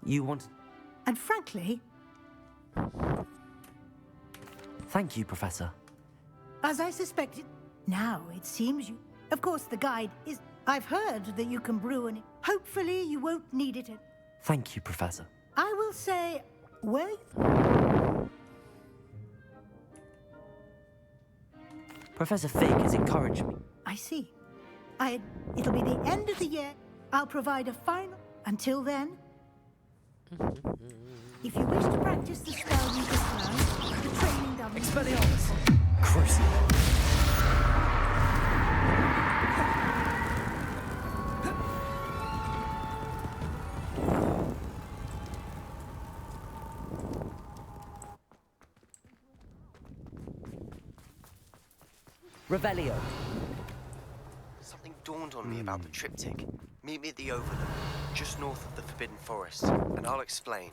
You want... And frankly, Thank you, Professor. as I suspected, now it seems you... Of course, the guide is... I've heard that you can brew and hopefully you won't need it. Thank you, Professor. I will say, well... Professor Fig has encouraged me. I see. It'll be the end of the year. I'll provide a final. Until then, if you wish to practice the spell you just learned, the training done... Expelliarmus! Crucible! Revelio. Something dawned on me about the triptych. Meet me at the Overlook, just north of the Forbidden Forest, and I'll explain.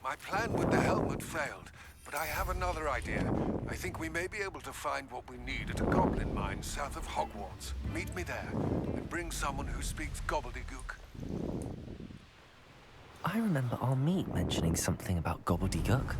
My plan with the helmet failed, but I have another idea. I think we may be able to find what we need at a goblin mine south of Hogwarts. Meet me there, and bring someone who speaks gobbledygook. I remember our meet mentioning something about gobbledygook.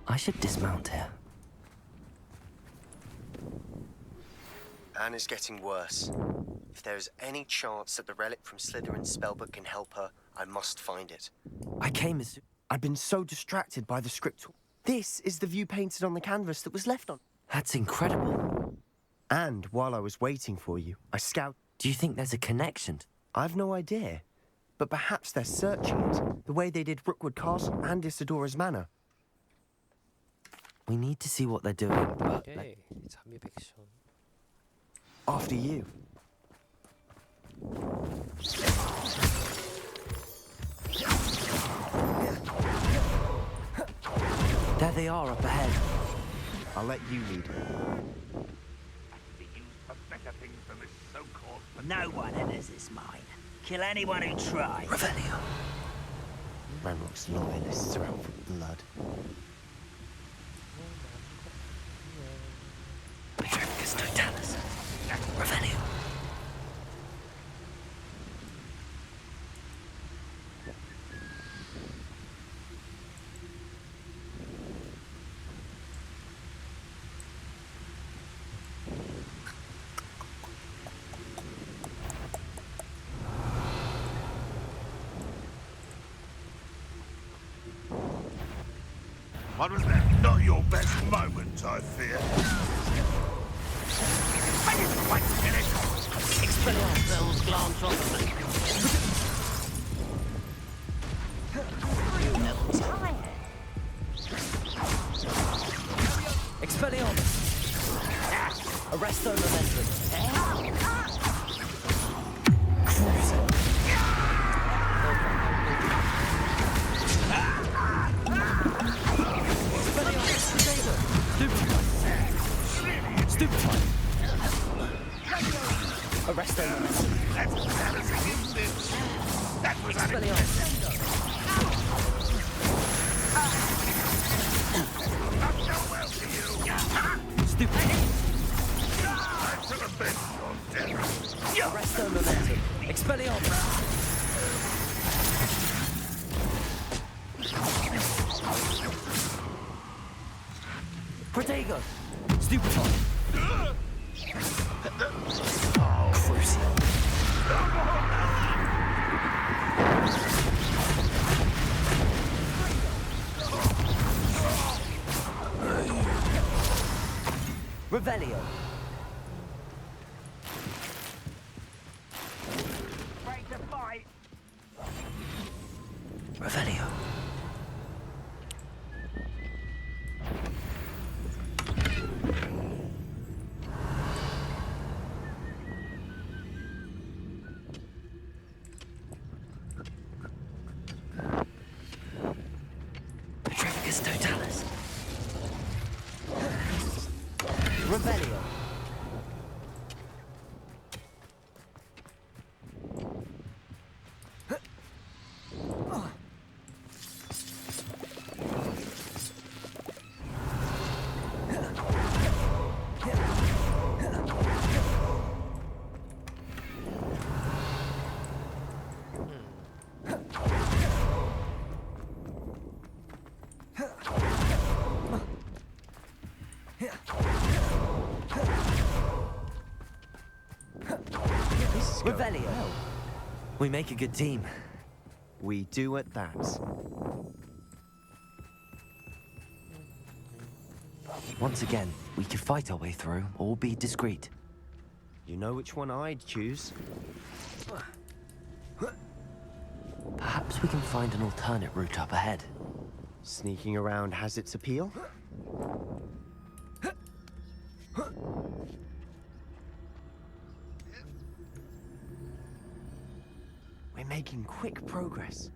I should dismount here. Anne is getting worse. If there is any chance that the relic from Slytherin's spellbook can help her, I must find it. I came as... I'd been so distracted by the script. This is the view painted on the canvas that was left on. That's incredible. And while I was waiting for you, I scouted. Do you think there's a connection? I've no idea. But perhaps they're searching it, the way they did Rookwood Castle and Isidora's Manor. We need to see what they're doing, but... 오케이. 잠입 액션. After you. There they are up ahead. I'll let you lead. No one enters this mine. Kill anyone who tries. Revelio. Ranrock's loyalists are out for blood. Petrificus totalis. Revelio. What was that? Not your best moment, I fear. Expelliarmus glance on the no time. Expelliarmus. Arresto momentum. Cruising. Stupefy. Arresto momentum. That was Expelliarmus. not so well to you. Protego! Stupefy! Crucial. Revelio. Break the fight. Revelio. Petrificus totalis. Revelio. Revelio. We make a good team. We do at that. Once again, we could fight our way through or be discreet. You know which one I'd choose? Perhaps we can find an alternate route up ahead. Sneaking around has its appeal. We're making quick progress.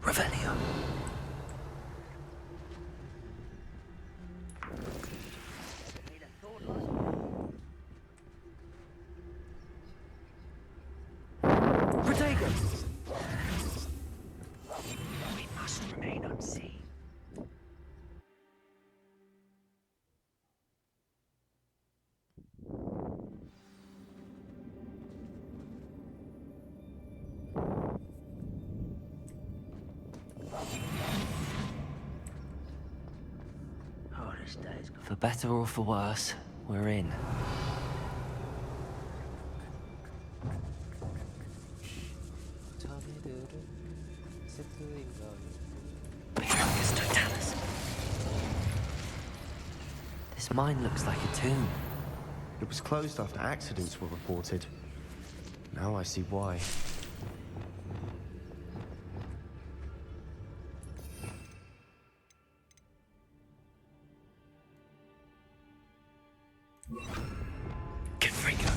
Revelio. Protego. We must remain unseen. Oh, this day's gone. For better or for worse, we're in. 자네들은 세트인가요? Petrificus totalis. This mine looks like a tomb. It was closed after accidents were reported. Now I see why. Confringo.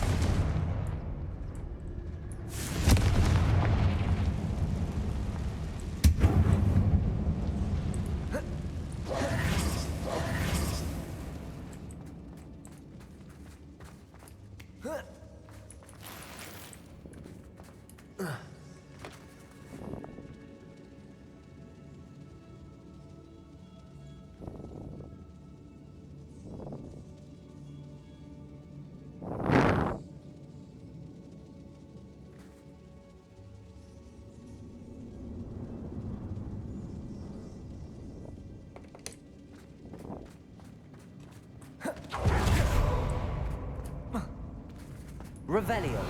Revelio.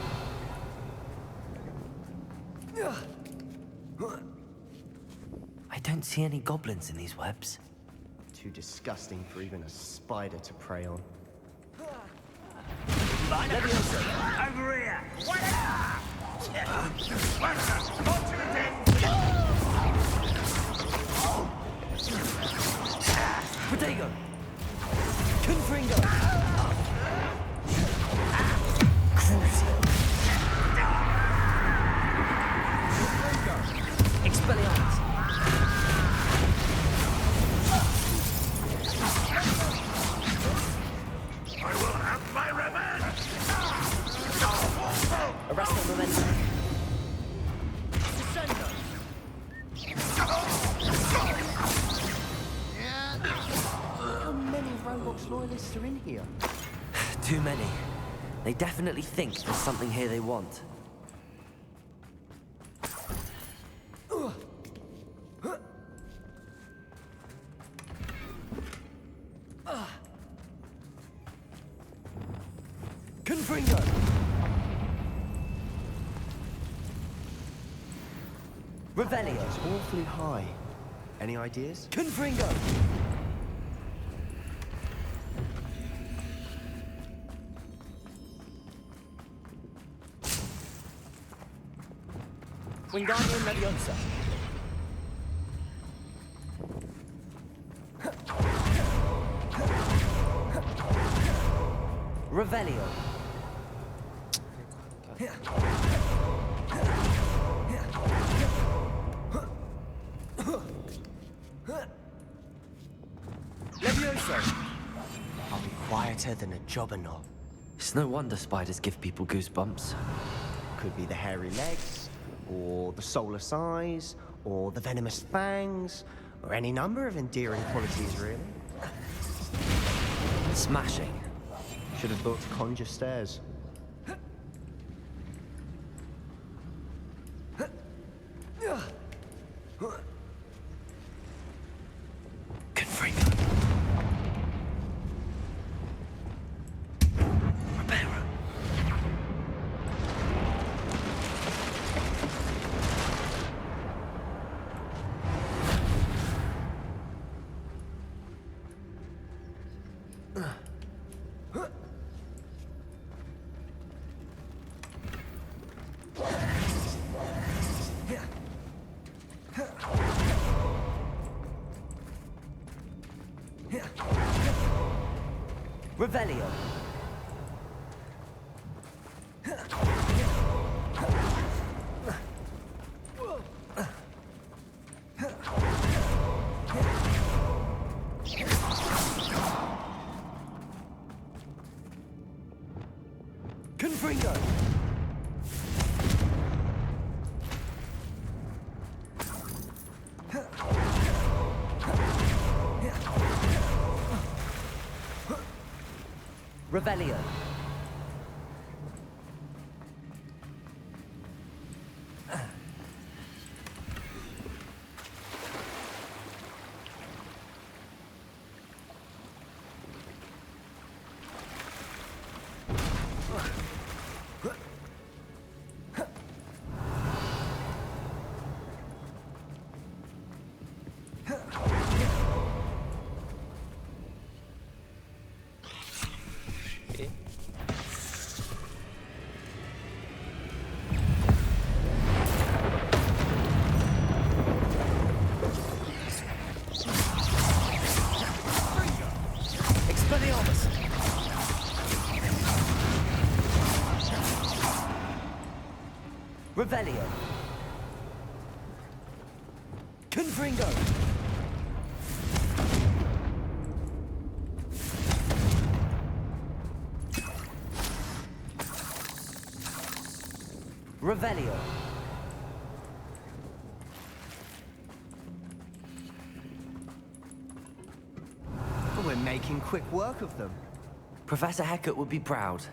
I don't see any goblins in these webs. Too disgusting for even a spider to prey on. Over here! Protego. Confringo. Crucial. Press that momentum. How many Roblox loyalists are in here? Too many. They definitely think there's something here they want. Confringo! Revelio. It's awfully high. Any ideas? Confringo. Wingardium Leviosa. Revelio. Leviosa. I'll be quieter than a jobberknoll. It's no wonder spiders give people goosebumps. Could be the hairy legs, or the soulless eyes, or the venomous fangs, or any number of endearing qualities, really. Smashing. Should have thought to conjure stairs. Confringo. Reparo. Revelio. Confringo. Revelio. Expelliarmus. Revelio. Confringo. Revelio. We're making quick work of them. Professor Hecat would be proud.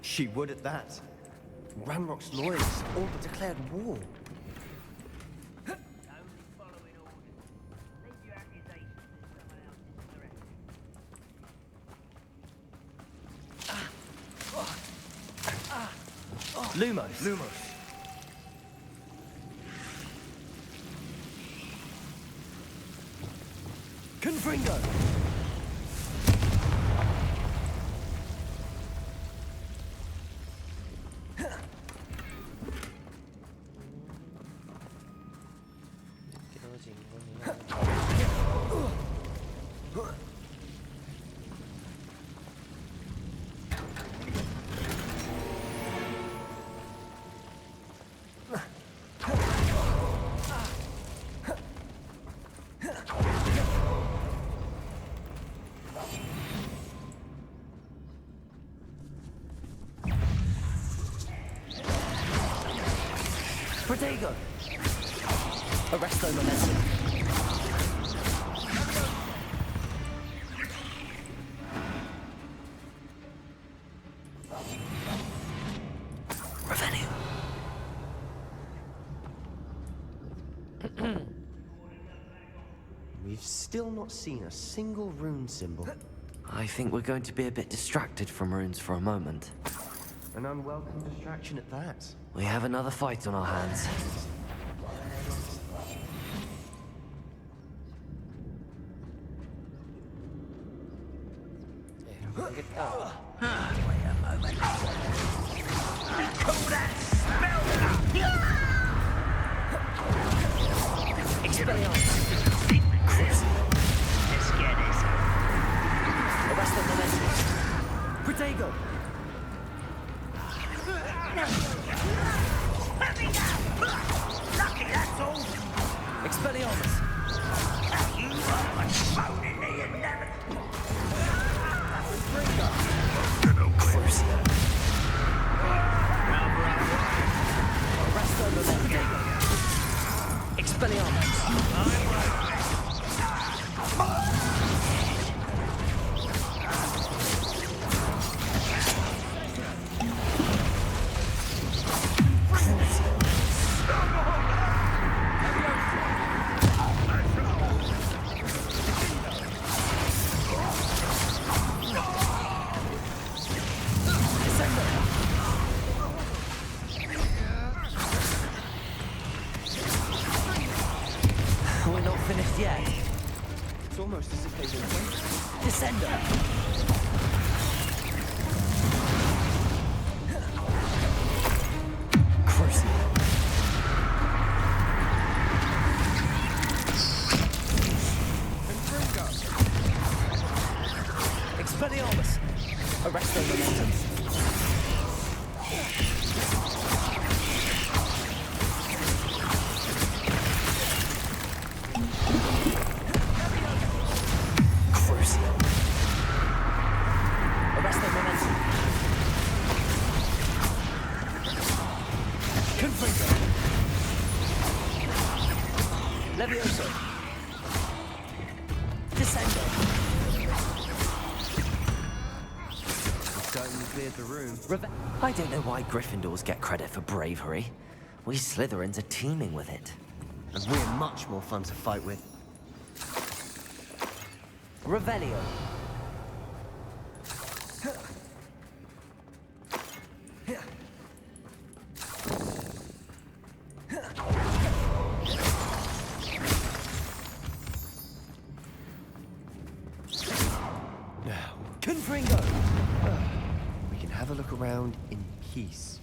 She would at that. Ramrock's loyalists all but declared war. Only following orders. Leave your accusations to someone else's direction. Lumos. Lumos. Confringo. 길어진 거는 Protego! Arresto momentum. Revenue. We've still not seen a single rune symbol. I think we're going to be a bit distracted from runes for a moment. An unwelcome distraction at that. We have another fight on our hands. Arresto momentum. Protego! Lucky, that's all. Expelliarmus! You are phony, you never... Crucio! Arresto momentum. Expelliarmus! We're not finished yet. It's almost as if they've been waiting. Descender! Crucio! Expelliarmus! Arresto momentum. Crucio! Arresto momentum. Confringo! Levioso! Descendo! Certainly cleared the room. I don't know why Gryffindors get credit for bravery. We Slytherins are teeming with it. And we're much more fun to fight with. Revelio. Now, Confringo. we can have a look around in peace.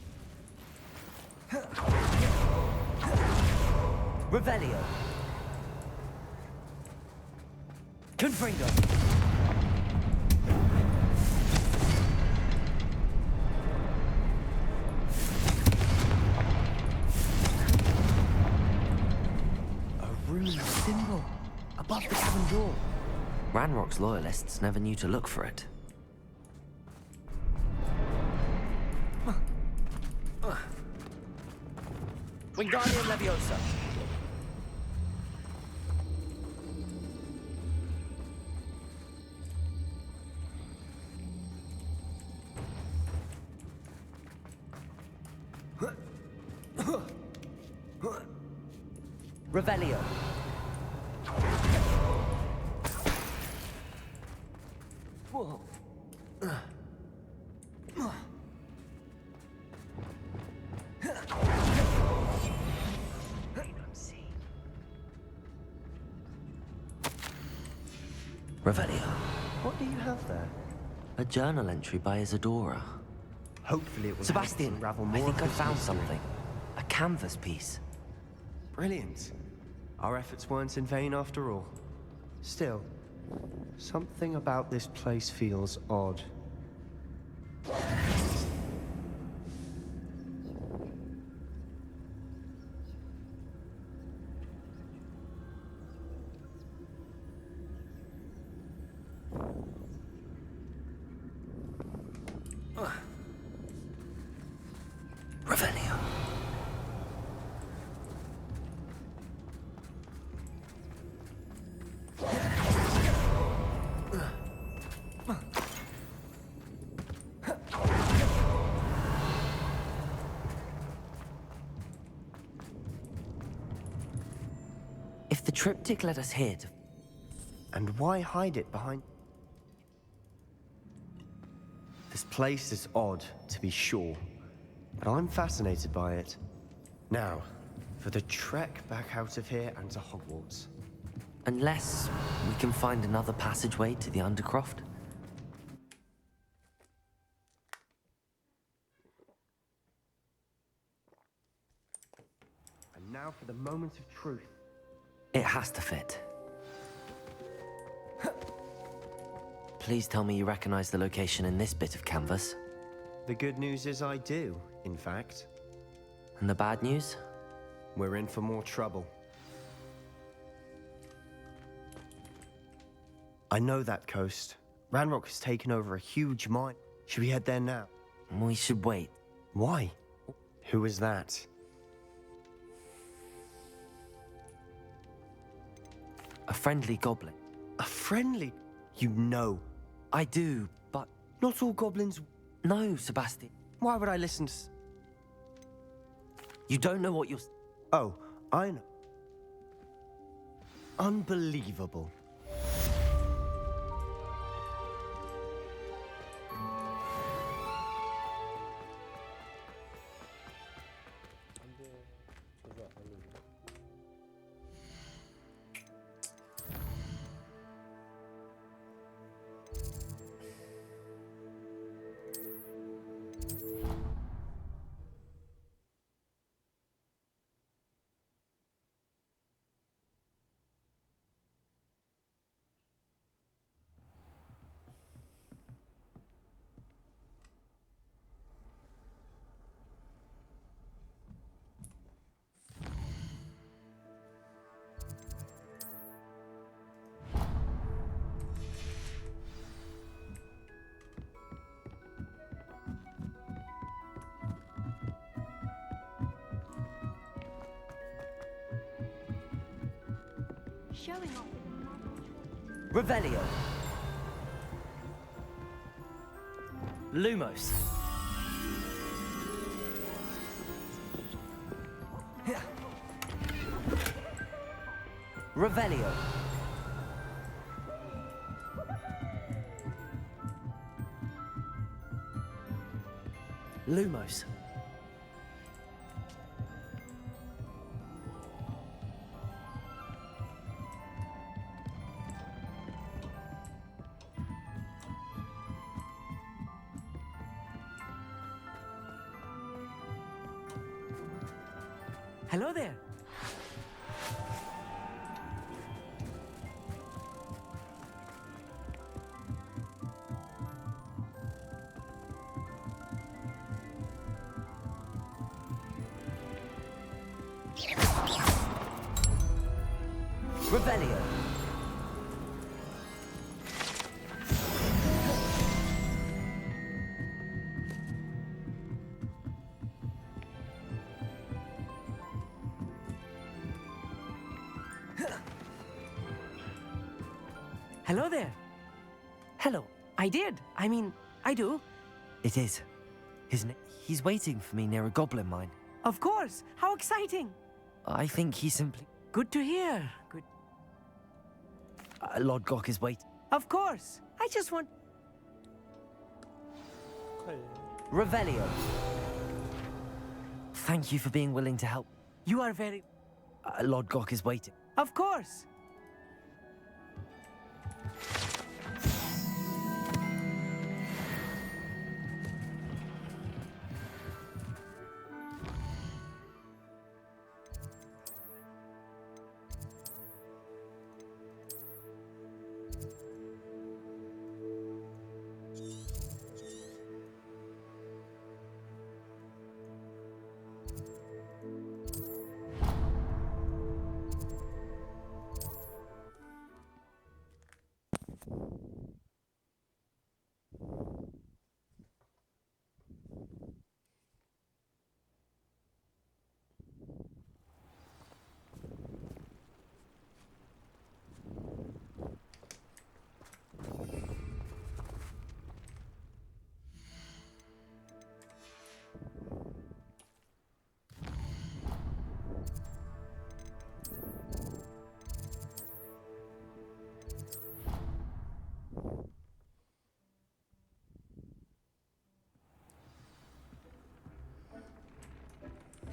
Revelio. Confringo. A rune symbol above the cabin door. Ranrock's loyalists never knew to look for it. Wingardium Leviosa. Revelio. Whoa. Revelio. What do you have there? A journal entry by Isadora. Hopefully it will Sebastian, unravel I more think of I this found mystery. something. A canvas piece. Brilliant. Our efforts weren't in vain after all. Still, something about this place feels odd. Revelio. The triptych led us here to... And why hide it behind... This place is odd, to be sure, but I'm fascinated by it. Now, for the trek back out of here and to Hogwarts. Unless we can find another passageway to the Undercroft. And now for the moment of truth. It has to fit. Please tell me you recognize the location in this bit of canvas. The good news is I do, in fact. And the bad news? We're in for more trouble. I know that coast. Ranrock has taken over a huge mine. Should we head there now? We should wait. Why? Who is that? A friendly goblin. A friendly? You know. I do, but... Not all goblins... No, Sebastian. Why would I listen to... You don't know what you're... Oh, I know. Unbelievable. Showing off. Revelio. Lumos. Revelio. Lumos. Hello there. Revelio. Hello there. Hello. I did. I mean, I do. It is. He's waiting for me near a goblin mine. Of course. How exciting. I think he simply... Good to hear. Good. Lord Gok is waiting. Of course. I just want... Revelio. Thank you for being willing to help. You are very... Lord Gok is waiting. Of course.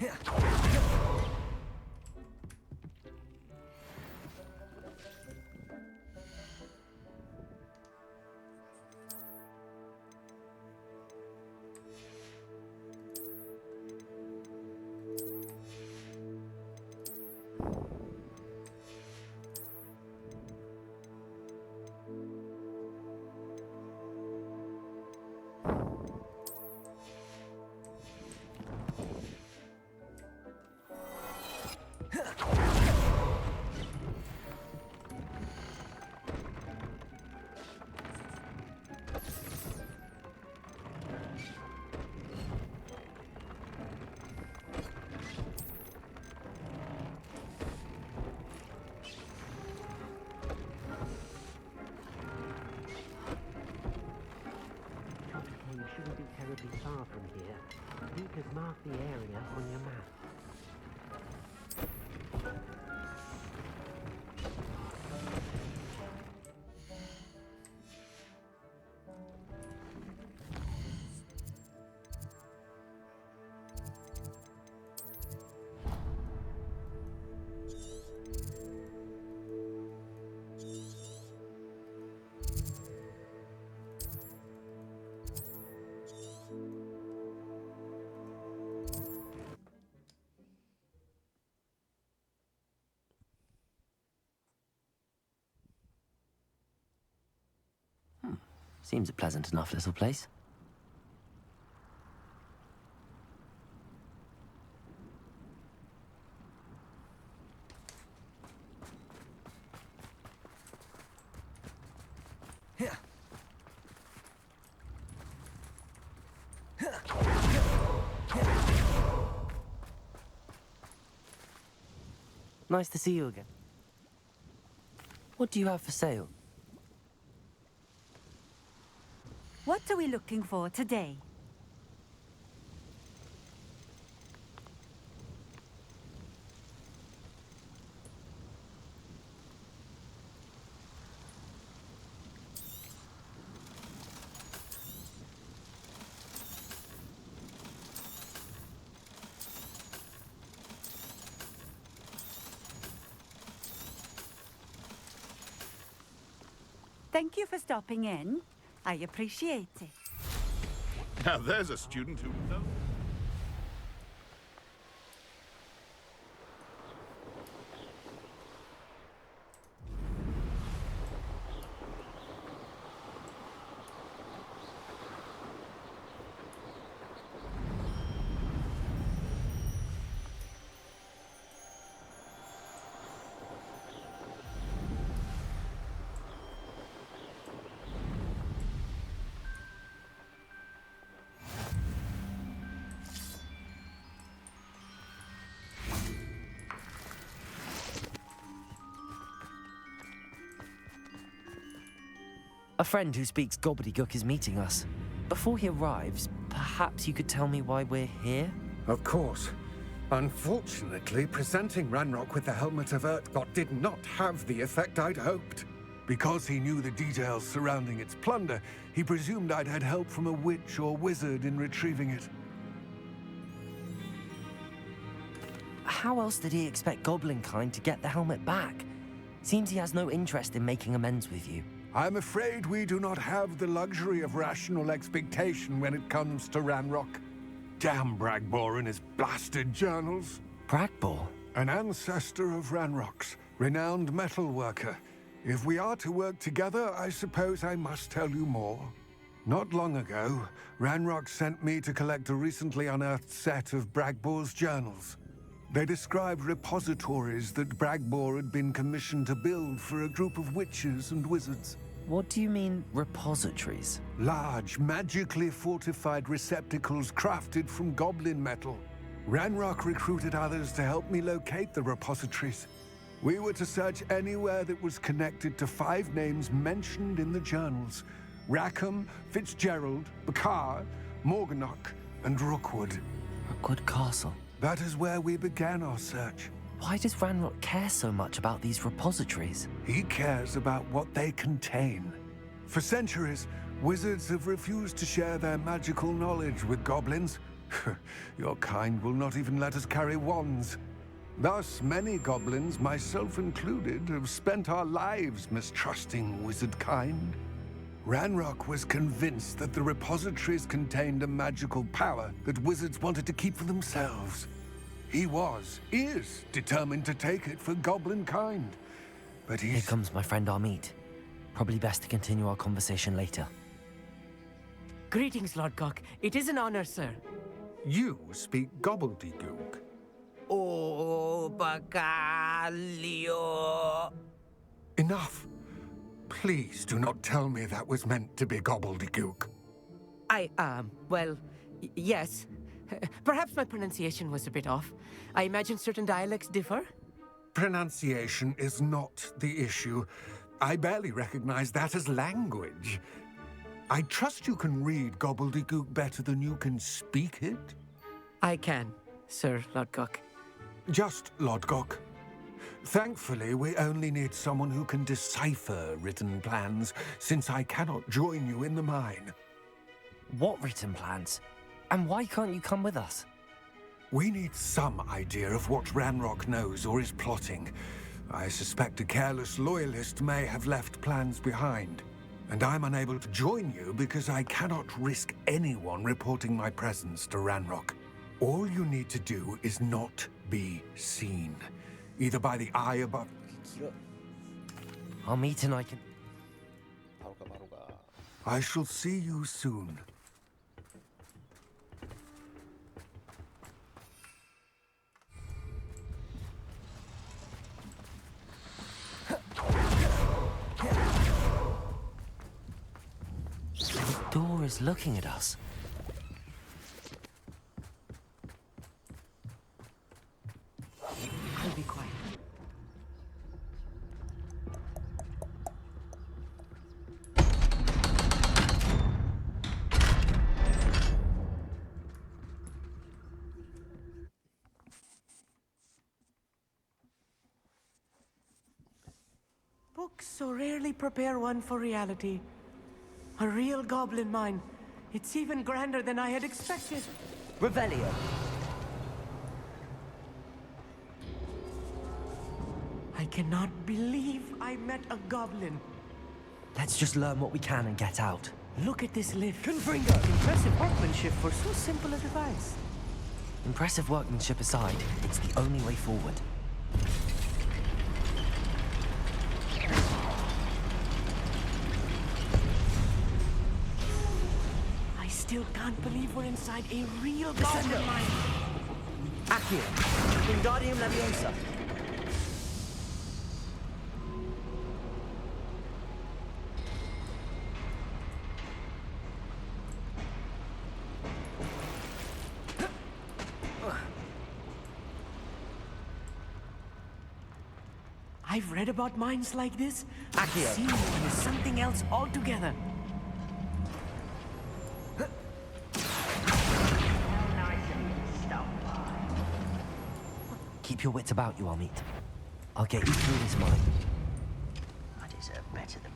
You shouldn't be terribly far from here. You could mark the area on your map. Seems a pleasant enough little place. Nice to see you again. What do you have for sale? What are we looking for today? Thank you for stopping in. I appreciate it. Now there's a student who knows. A friend who speaks gobbledygook is meeting us. Before he arrives, perhaps you could tell me why we're here? Of course. Unfortunately, presenting Ranrock with the Helmet of Urtkot did not have the effect I'd hoped. Because he knew the details surrounding its plunder, he presumed I'd had help from a witch or wizard in retrieving it. How else did he expect Goblinkind to get the helmet back? Seems he has no interest in making amends with you. I'm afraid we do not have the luxury of rational expectation when it comes to Ranrock. Damn Bragbor and his blasted journals. Bragbor? An ancestor of Ranrock's, renowned metal worker. If we are to work together, I suppose I must tell you more. Not long ago, Ranrock sent me to collect a recently unearthed set of Bragbor's journals. They described repositories that Bragbor had been commissioned to build for a group of witches and wizards. What do you mean, repositories? Large, magically fortified receptacles crafted from goblin metal. Ranrock recruited others to help me locate the repositories. We were to search anywhere that was connected to 5 names mentioned in the journals: Rackham, Fitzgerald, Bakar, Morganach, and Rookwood. Rookwood Castle. That is where we began our search. Why does Ranrock care so much about these repositories? He cares about what they contain. For centuries, wizards have refused to share their magical knowledge with goblins. Your kind will not even let us carry wands. Thus, many goblins, myself included, have spent our lives mistrusting wizard kind. Ranrock was convinced that the repositories contained a magical power that wizards wanted to keep for themselves. He is determined to take it for goblin kind. But Here comes my friend Amit. Probably best to continue our conversation later. Greetings, Lord Cock. It is an honor, sir. You speak gobbledygook. Oh, bacalio. Enough. Please do not tell me that was meant to be gobbledygook. Well, yes. Perhaps my pronunciation was a bit off. I imagine certain dialects differ. Pronunciation is not the issue. I barely recognize that as language. I trust you can read gobbledygook better than you can speak it? I can, Sir Lodgok. Just Lodgok. Thankfully, we only need someone who can decipher written plans, since I cannot join you in the mine. What written plans? And why can't you come with us? We need some idea of what Ranrock knows or is plotting. I suspect a careless loyalist may have left plans behind. And I'm unable to join you because I cannot risk anyone reporting my presence to Ranrock. All you need to do is not be seen. Either by the eye above... Amit and I can... I shall see you soon. The door is looking at us. I'll be quiet. Books so rarely prepare one for reality. A real goblin mine. It's even grander than I had expected. Revelio. I cannot believe I met a goblin. Let's just learn what we can and get out. Look at this lift. Confringo! Impressive workmanship for so simple a device. Impressive workmanship aside, it's the only way forward. I still can't believe we're inside a real goblin mine. Accio! Wingardium Leviosa! I've read about mines like this. Accio. I've seen one is something else altogether. Keep your wits about you, Amit. I'll get you through this mine. I deserve better than...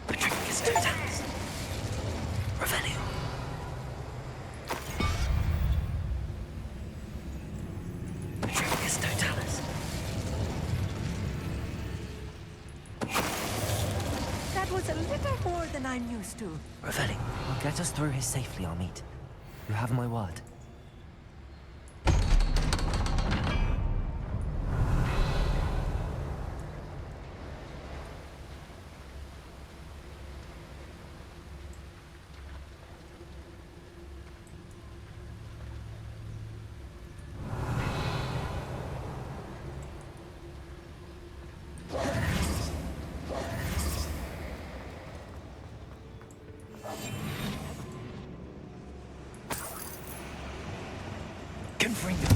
Patricus Totalis. Revelio. Patricus Totalis. That was a little more than I'm used to. Revelio. I'll get us through here safely, Amit. You have my word. Confringo.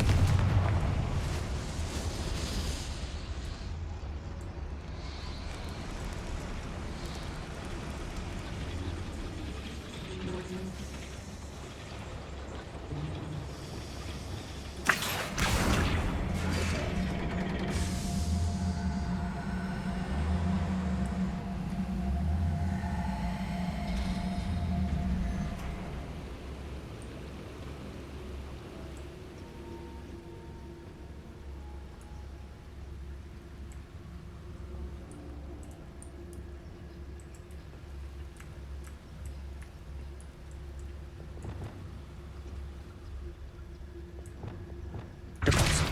Deposit.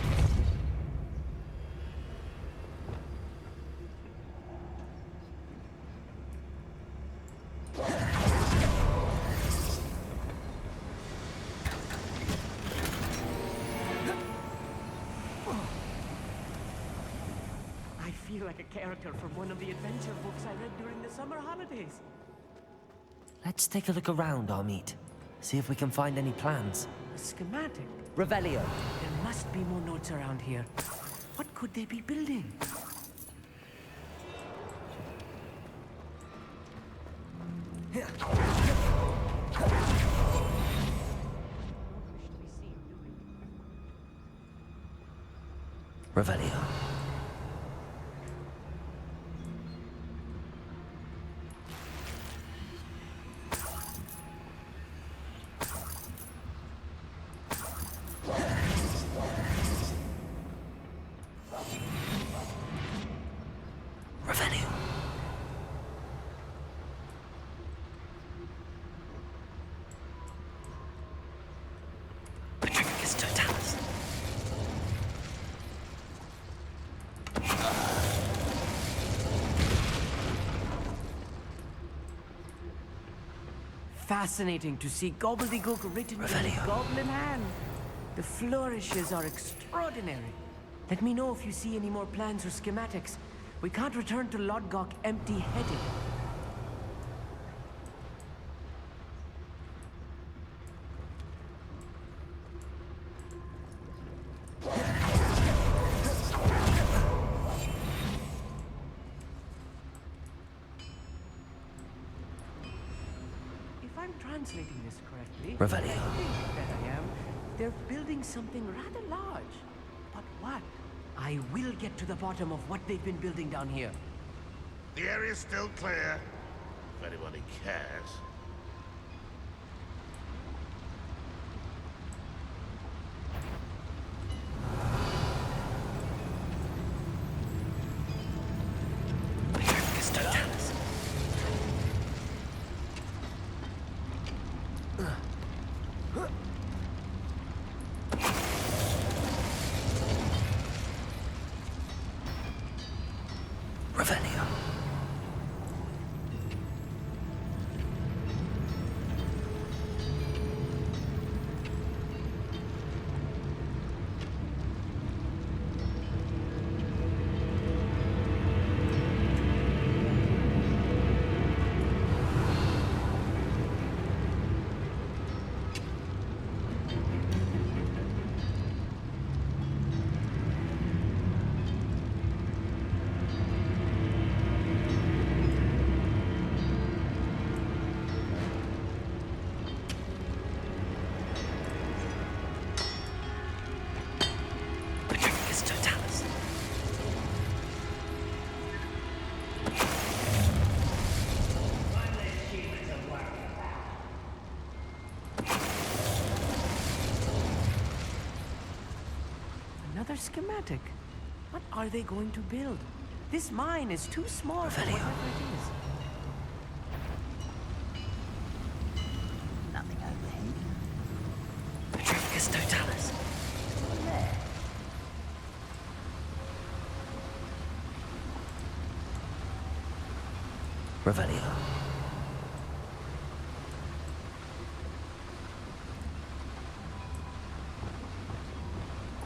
I feel like a character from one of the adventure books I read during the summer holidays. Let's take a look around, Armeet. See if we can find any plans. A schematic. Revelio. There must be more notes around here. What could they be building? Revelio. Revelio. Patricus Totalis. Fascinating to see gobbledygook written in a goblin hand. The flourishes are extraordinary. Let me know if you see any more plans or schematics. We can't return to Lodgok empty-headed. If I'm translating this correctly, Revelio. I think that I am. They're building something rather large. But what? I will get to the bottom of what they've been building down here. The area's still clear, if anybody cares. Patricus Totalis. Revelio. Patricus Totalis. Another schematic. What are they going to build? This mine is too small for Revelio. whatever it is. Nothing over here. Patricus Totalis. Revelio.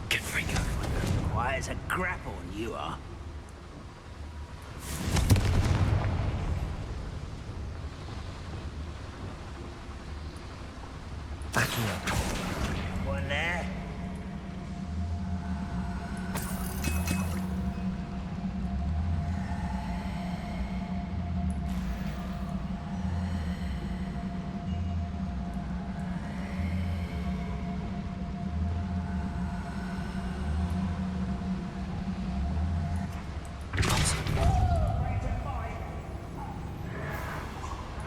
Good freako. Why is a grapple you are? Backing up. One there.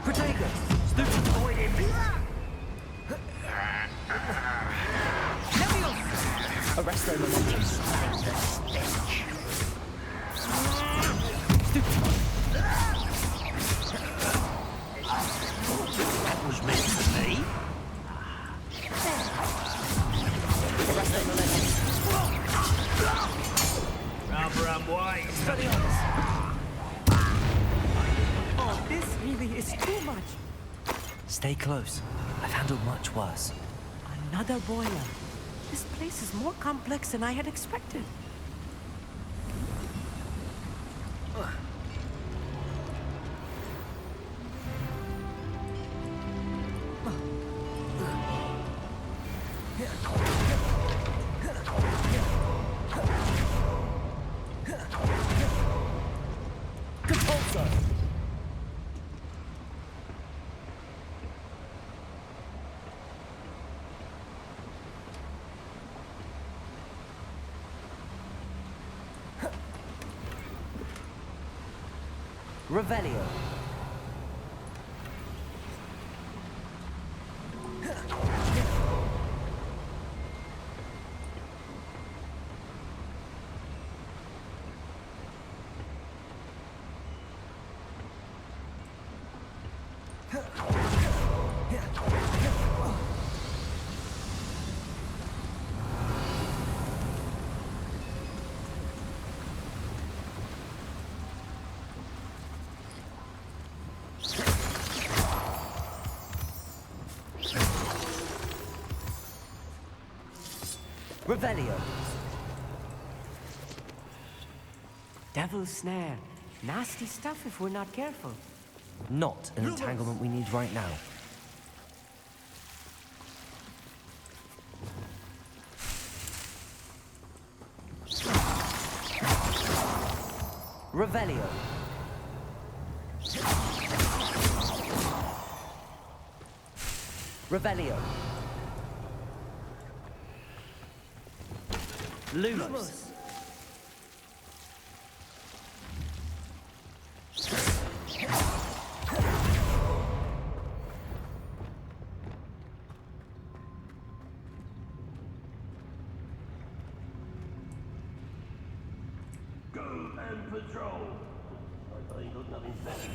Protego. Stupid. Avoid him. Arrest their momentum. That was meant for me. Arrest their momentum. Stay close. I've handled much worse. Another boiler. This place is more complex than I had expected. Control zone. Revelio. Revelio. Devil's snare. Nasty stuff if we're not careful. Not an entanglement we need right now. Revelio. Revelio. Lumos. Go and patrol. I ain't got nothing better.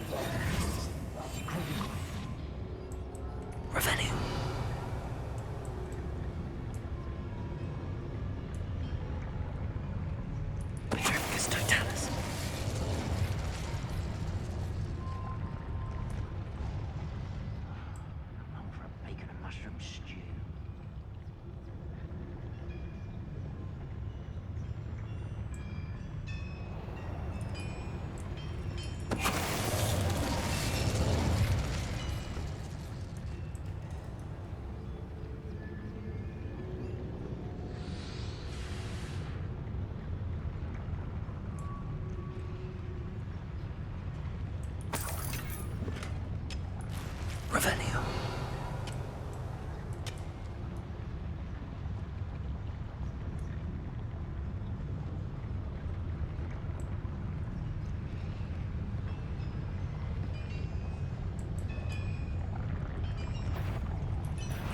Revelio. Petrificus totalis. I'm for a bacon and mushroom stew. Revelio.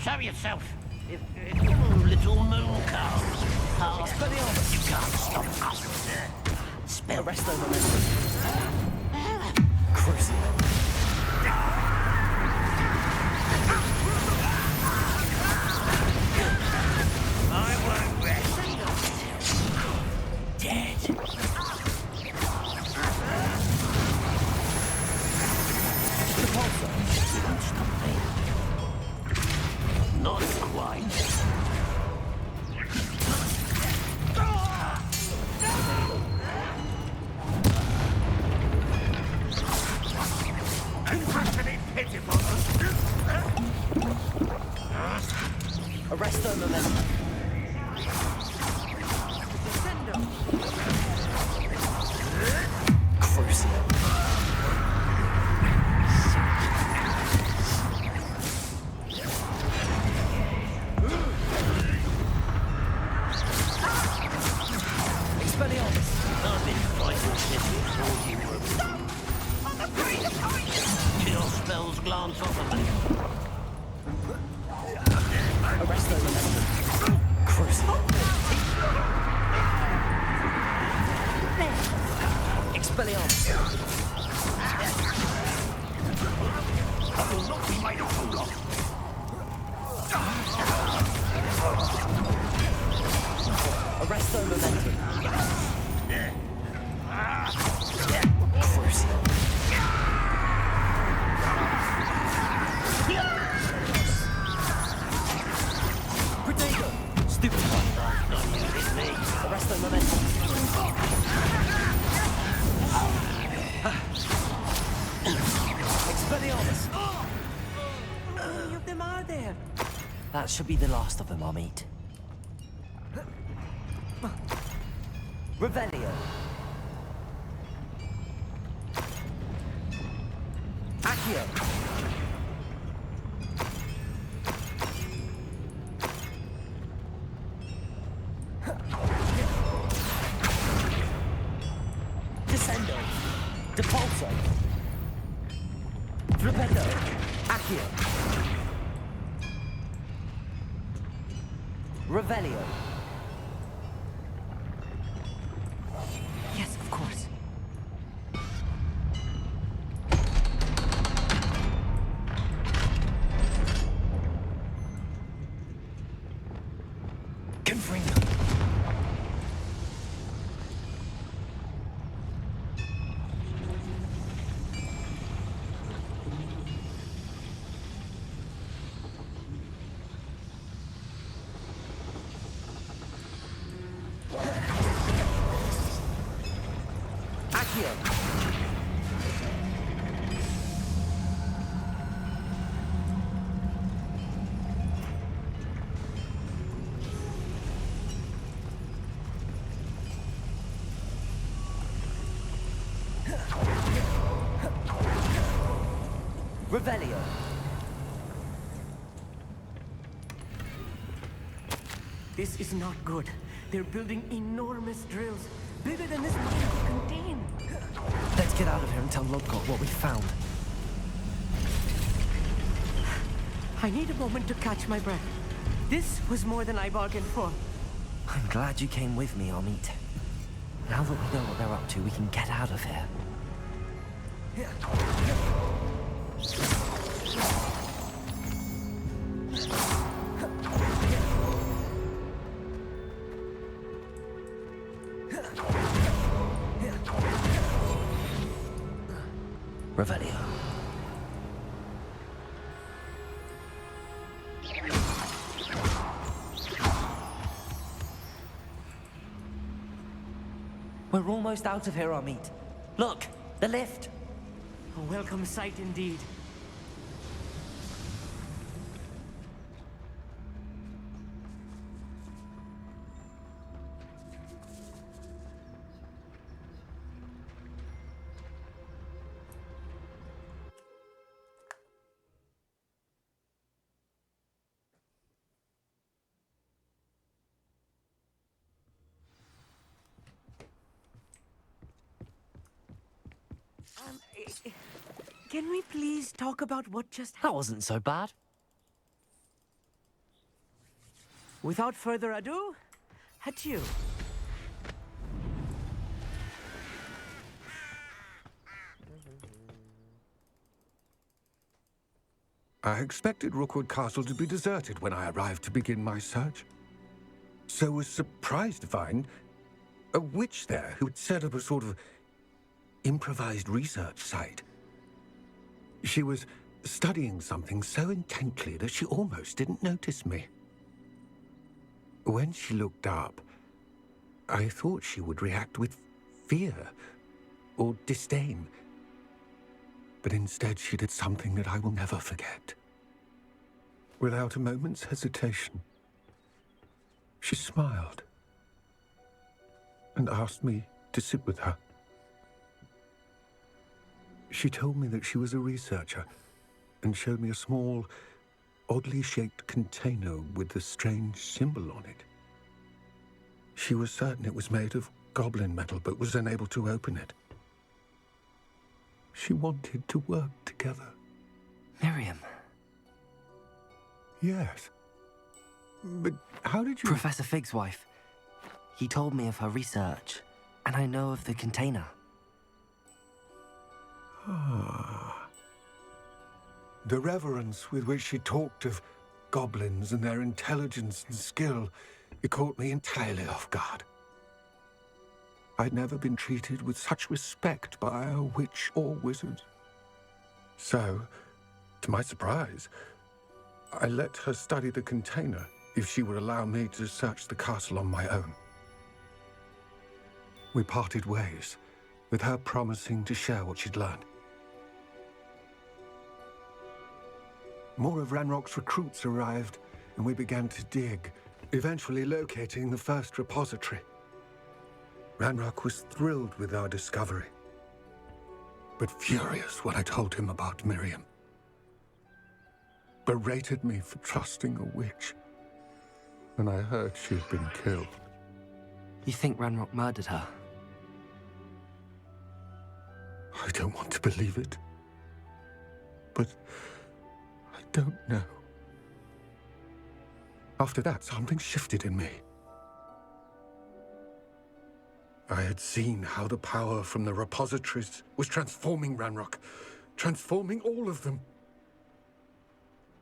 Show yourself. Little moon calves. You can't stop us. Spell. Arresto momentum. Crucible. I won't rest. Dead. You won't stop me. Not quite. Arresto momentum. Crucible. Expelliarmus. I've been fighting since before you were. Your spells glance off of me. Arresto momentum. Crucible. Expelliarmus. I will not be made a fool of. Arresto momentum. Crucible. the momentum. Expelliarmus! How many of them are there? That should be the last of them, I'll meet. Revelio. Accio. Descendo. Depulso. Flipendo. Accio. Revelio. Yes, of course. Confringo. Accio. Revelio. This is not good. They're building enormous drills, bigger than this mine could contain. Let's get out of here and tell Lodgott what we found. I need a moment to catch my breath. This was more than I bargained for. I'm glad you came with me, Amit. Now that we know what they're up to, we can get out of here. Revelio. We're almost out of here, Amit. Look, the lift. A welcome sight indeed. Can we please talk about what just happened? That wasn't so bad. Without further ado, adieu. I expected Rookwood Castle to be deserted when I arrived to begin my search. So was surprised to find a witch there who had set up a sort of improvised research site. She was studying something so intently that she almost didn't notice me. When she looked up, I thought she would react with fear or disdain. But instead she did something that I will never forget. Without a moment's hesitation, she smiled and asked me to sit with her. She told me that she was a researcher and showed me a small, oddly shaped container with a strange symbol on it. She was certain it was made of goblin metal, but was unable to open it. She wanted to work together. Miriam. Yes. But how did you... Professor Fig's wife. He told me of her research, and I know of the container. Ah. The reverence with which she talked of goblins and their intelligence and skill, it caught me entirely off guard. I'd never been treated with such respect by a witch or wizard. So, to my surprise, I let her study the container if she would allow me to search the castle on my own. we parted ways, with her promising to share what she'd learned. More of Ranrock's recruits arrived, and we began to dig, eventually locating the first repository. Ranrock was thrilled with our discovery, but furious when I told him about Miriam. Berated me for trusting a witch, and I heard she'd been killed. You think Ranrock murdered her? I don't want to believe it, but I don't know. After that, something shifted in me. I had seen how the power from the repositories was transforming Ranrock, transforming all of them.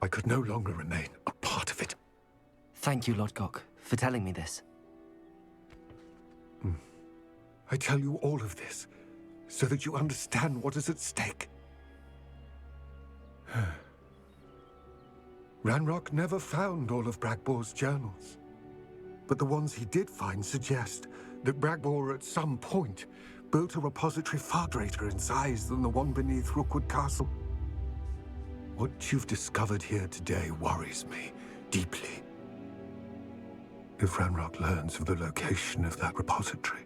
I could no longer remain a part of it. Thank you, Lodgok, for telling me this. I tell you all of this so that you understand what is at stake. Ranrock never found all of Bragbor's journals, but the ones he did find suggest that Bragbor at some point built a repository far greater in size than the one beneath Rookwood Castle. What you've discovered here today worries me deeply. If Ranrock learns of the location of that repository,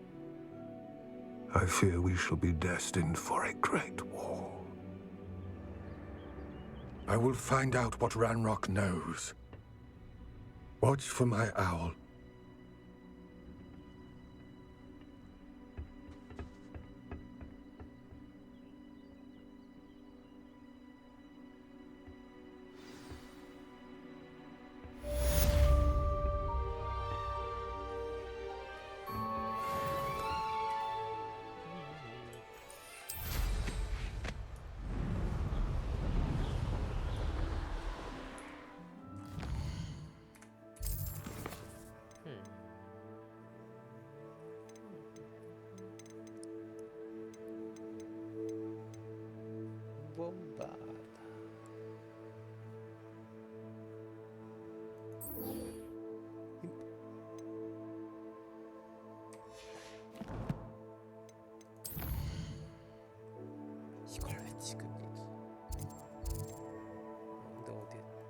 I fear we shall be destined for a great war. I will find out what Ranrock knows. Watch for my owl. Bombada. 이걸 왜 지금 얘기? 근데 어디였지?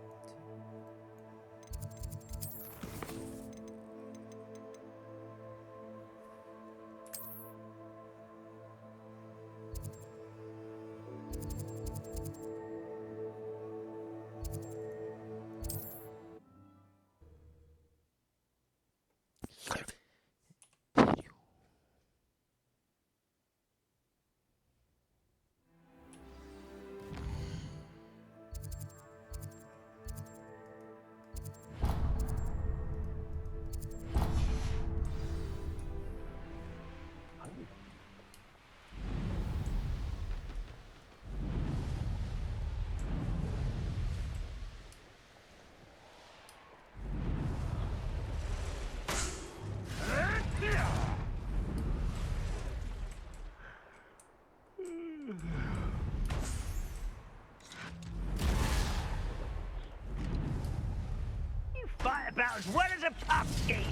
You fight about as well as a pumpkin.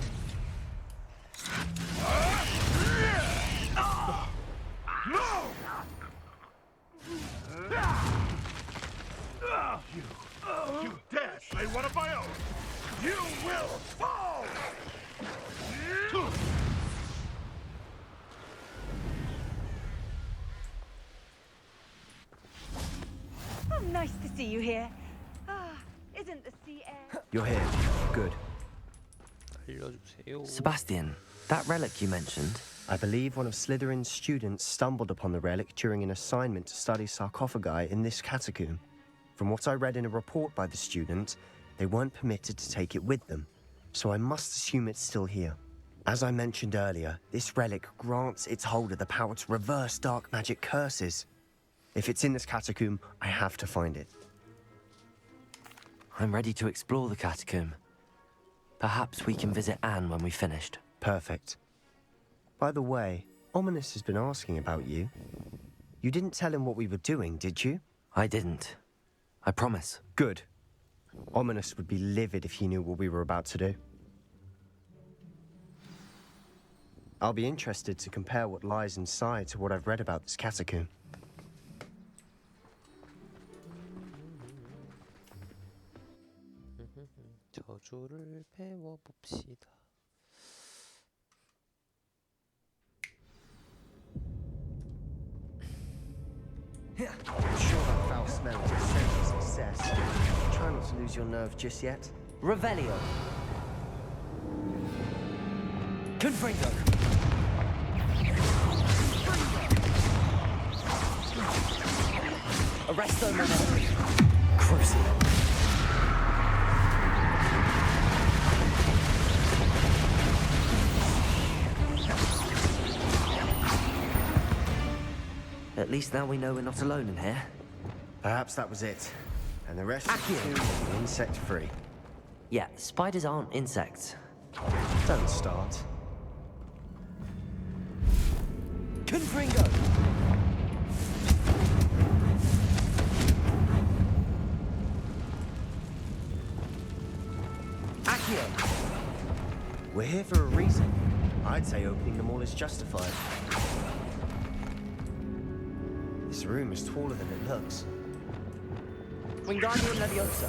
No! You dare slay one of my own! You will fall! Oh, nice to see you here. Ah, isn't the sea air? You're here. Good. 알려주세요. Sebastian, that relic you mentioned, I believe one of Slytherin's students stumbled upon the relic during an assignment to study sarcophagi in this catacomb. From what I read in a report by the student, they weren't permitted to take it with them, so I must assume it's still here. As I mentioned earlier, this relic grants its holder the power to reverse dark magic curses. If it's in this catacomb, I have to find it. I'm ready to explore the catacomb. Perhaps we can visit Anne when we've finished. Perfect. By the way, Ominous has been asking about you. You didn't tell him what we were doing, did you? I didn't. I promise. Good. Ominous would be livid if he knew what we were about to do. I'll be interested to compare what lies inside to what I've read about this catacomb. 저주를 배워봅시다. I'm sure that foul smell is a sense of success. Try not to lose your nerve just yet. Revelio. Confringo. Arresto Momentum. Crucial. At least now we know we're not alone in here. Perhaps that was it. And the rest of the Accio. tomb will be insect-free. Yeah, spiders aren't insects. Don't start. Confringo. Accio. We're here for a reason. I'd say opening them all is justified. This room is taller than it looks. Wingardium Leviosa.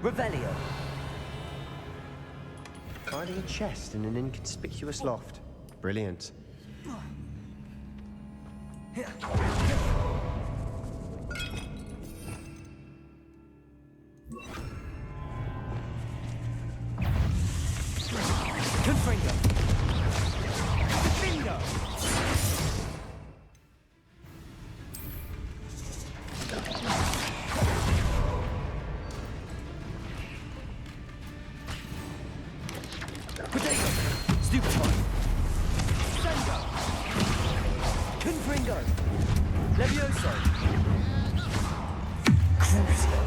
Revelio. Finding a chest in an inconspicuous loft. Brilliant. Confringo. Bingo. Potato. Stupefy. Sengo. Confringo. Levioso. Crucio.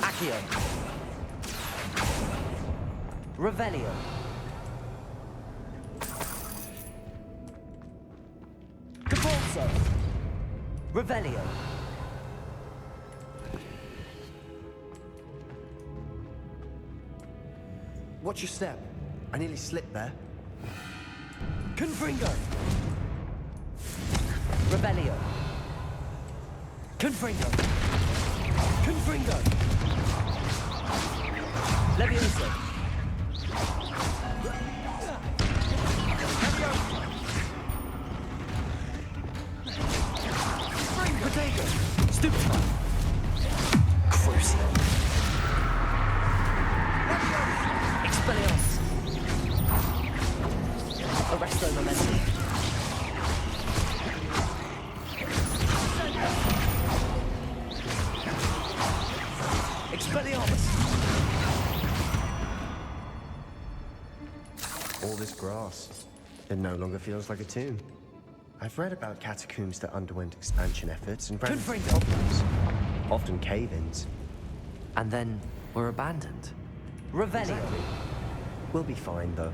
Accio. Revelio. Capulso. Revelio. Watch your step. I nearly slipped there. Confringo. Revelio. Confringo. Confringo. Levioso. Potato. Stupefy. Crucio. Expelliarmus. Arresto Momentum. Expelliarmus. All this grass. It no longer feels like a tomb. I've read about catacombs that underwent expansion efforts and ran into Confringo. problems. Often cave-ins. And then we're abandoned. Revelio. We'll be fine, though.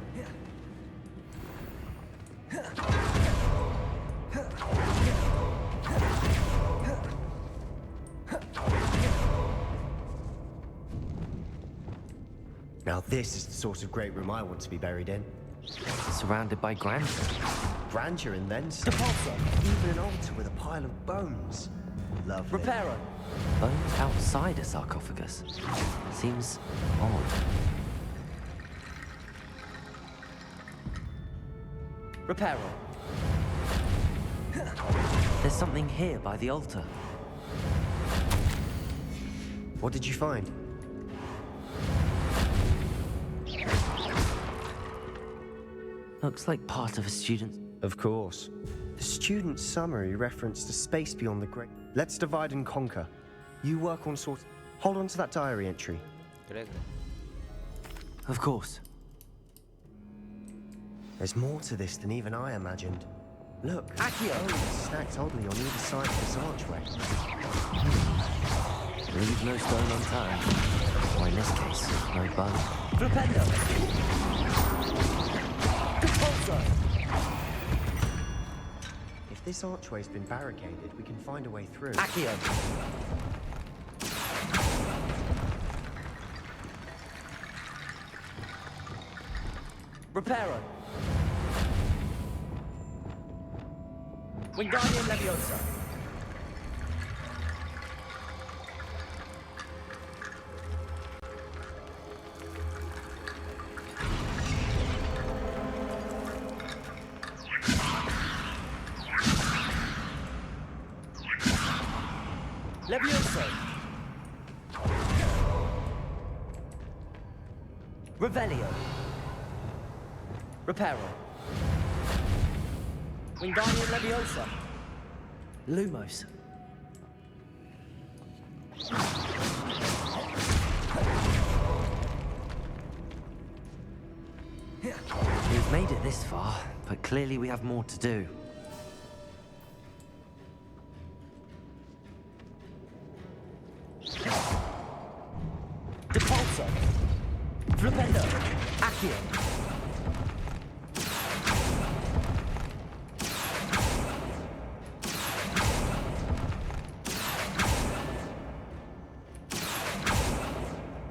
Now this is the sort of great room I want to be buried in. Surrounded by grandeur. Grandeur and then some. Even an altar with a pile of bones. Lovely. Reparo. Bones outside a sarcophagus. Seems odd. Reparo. There's something here by the altar. What did you find? Looks like part of a student. Of course. The student summary referenced a space beyond the great. Let's divide and conquer. You work on sort. Hold on to that diary entry. 그래. Of course. There's more to this than even I imagined. Look, Accio. bones stacked oddly on either side of this archway. Leave no stone unturned. Or in this case, no bone. Flipendo. Capulso. this archway's been barricaded, we can find a way through. Accio. Reparo. Wingardium Leviosa. Levioso. Revelio. Reparo. Wingardium Leviosa. Lumos. We've made it this far, but clearly we have more to do. Depulso. Flipendo. Accio.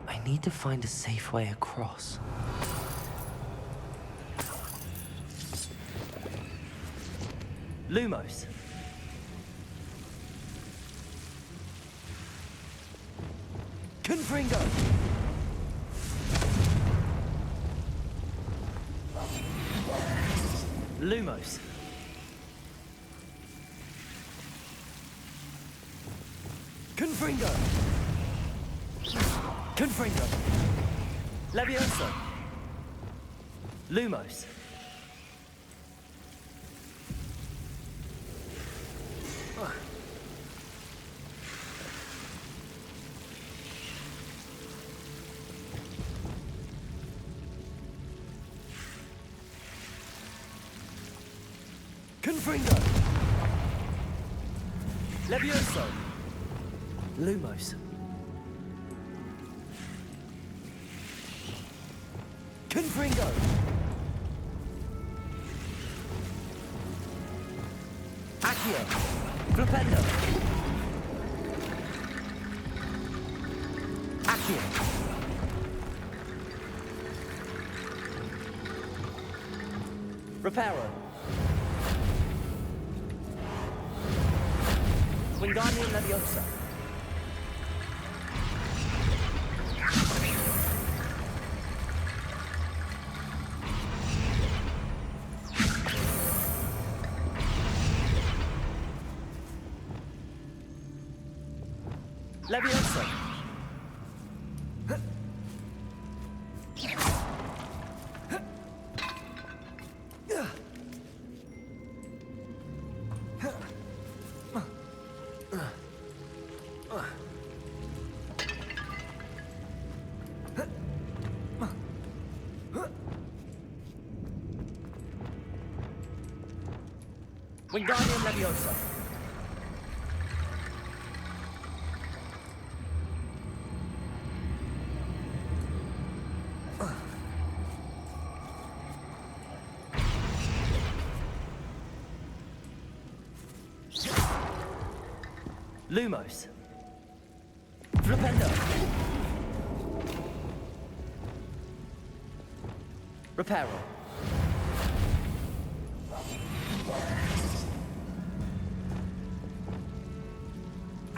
I need to find a safe way across. Lumos. Confringo. Lumos. Confringo. Confringo. Levioso. Lumos. Confringo. Levioso. Lumos. Confringo. Accio. Flipendo. Accio. Reparo. Wingardium Leviosa. Leviosa. Wingardium Leviosa. Lumos. Flipendo. Reparo.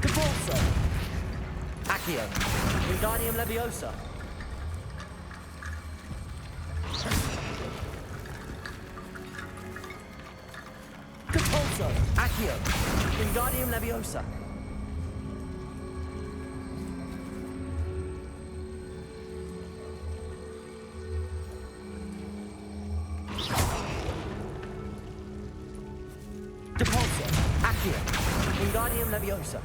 Depulso. Accio. Wingardium Leviosa. Depulso. Accio. Wingardium Leviosa. Depulso. Accio. Wingardium Leviosa.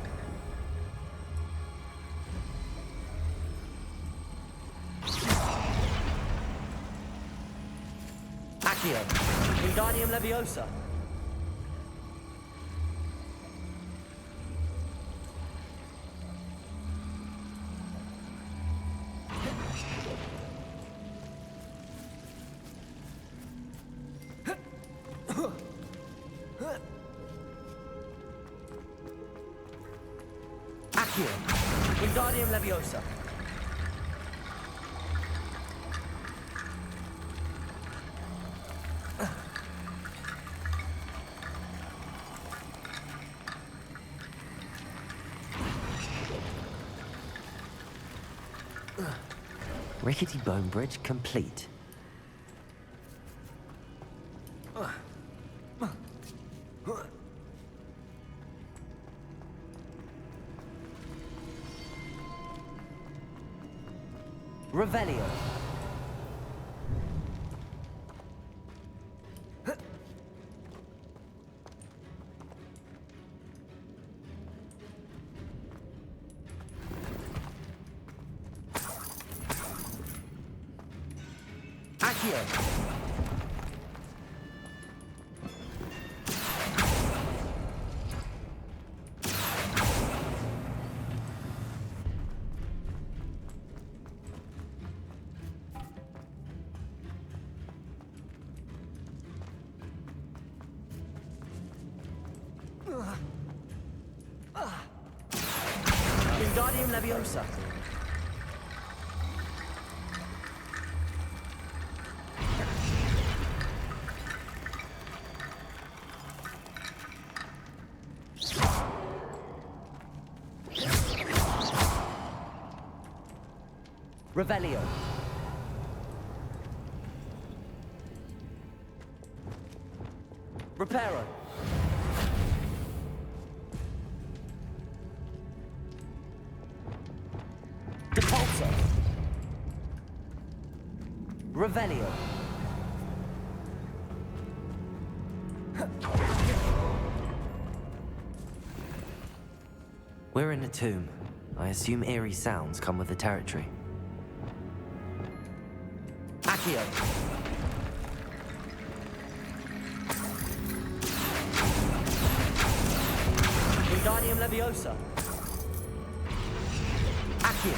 Accio. Wingardium Leviosa. Accio. Wingardium Leviosa. Rickety bone bridge complete. Revelio. Accio. Wingardium Leviosa. Revelio. Reparo. Depulso. Revelio. We're in a tomb. I assume eerie sounds come with the territory. Accio. Wingardium Leviosa. Accio.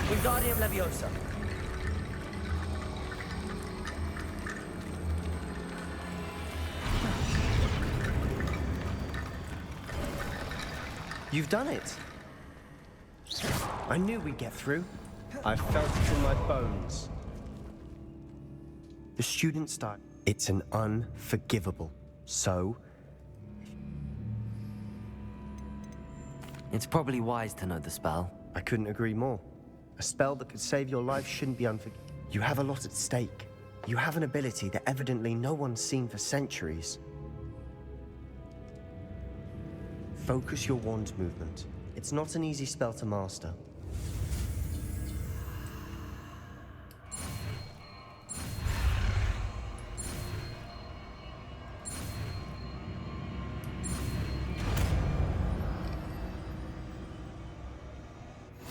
Wingardium Leviosa. You've done it. I knew we'd get through. I felt it in my bones. The students died. It's an unforgivable. So? It's probably wise to know the spell. I couldn't agree more. A spell that could save your life shouldn't be unforgivable. You have a lot at stake. You have an ability that evidently no one's seen for centuries. Focus your wand movement. It's not an easy spell to master.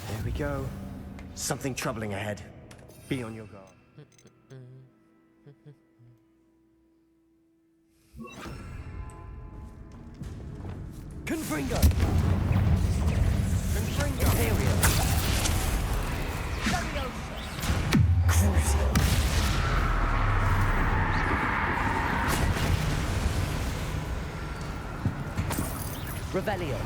There we go. Something troubling ahead. Be on your guard. Confringo! Confringo! Imperio! Crucio! Revelio!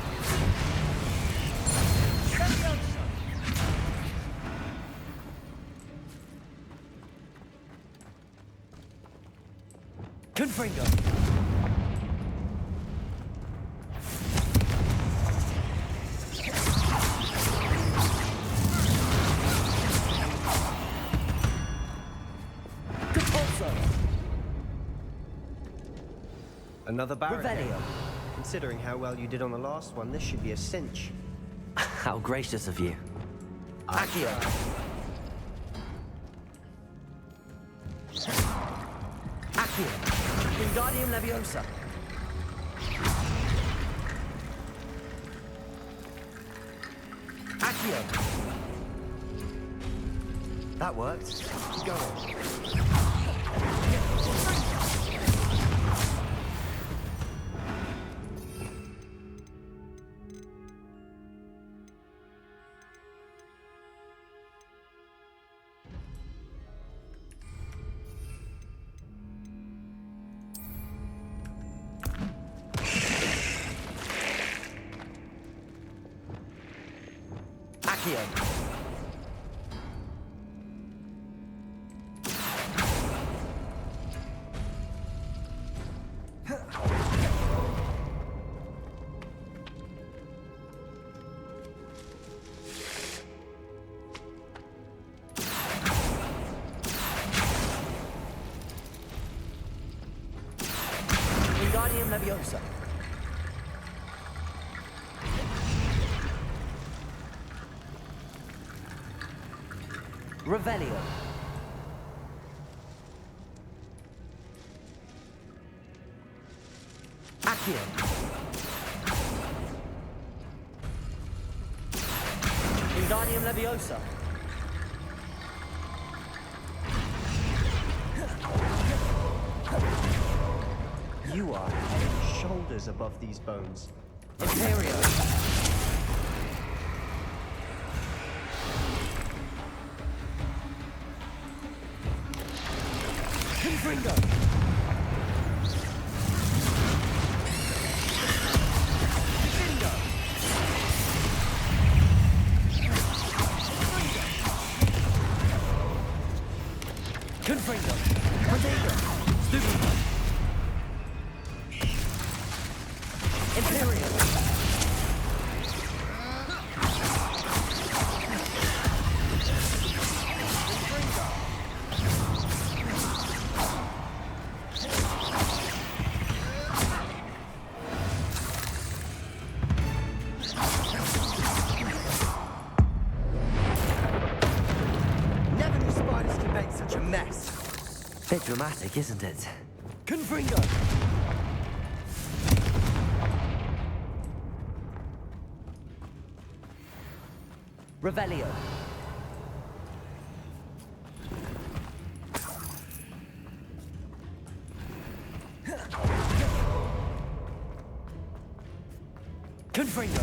Confringo! Another barrel. Revelio. Considering how well you did on the last one, this should be a cinch. How gracious of you. Accio. Accio. Wingardium Leviosa. Accio. That worked. Keep going. Accio. Wingardium Leviosa. Revelio. Accio. Wingardium Leviosa. You are head and shoulders above these bones. Imperio. Confringo. Confringo. Confringo. Protego. Stupid. Imperial. Never knew spiders could make such a mess. Bit dramatic, isn't it? Confringo. Revelio. Confringo.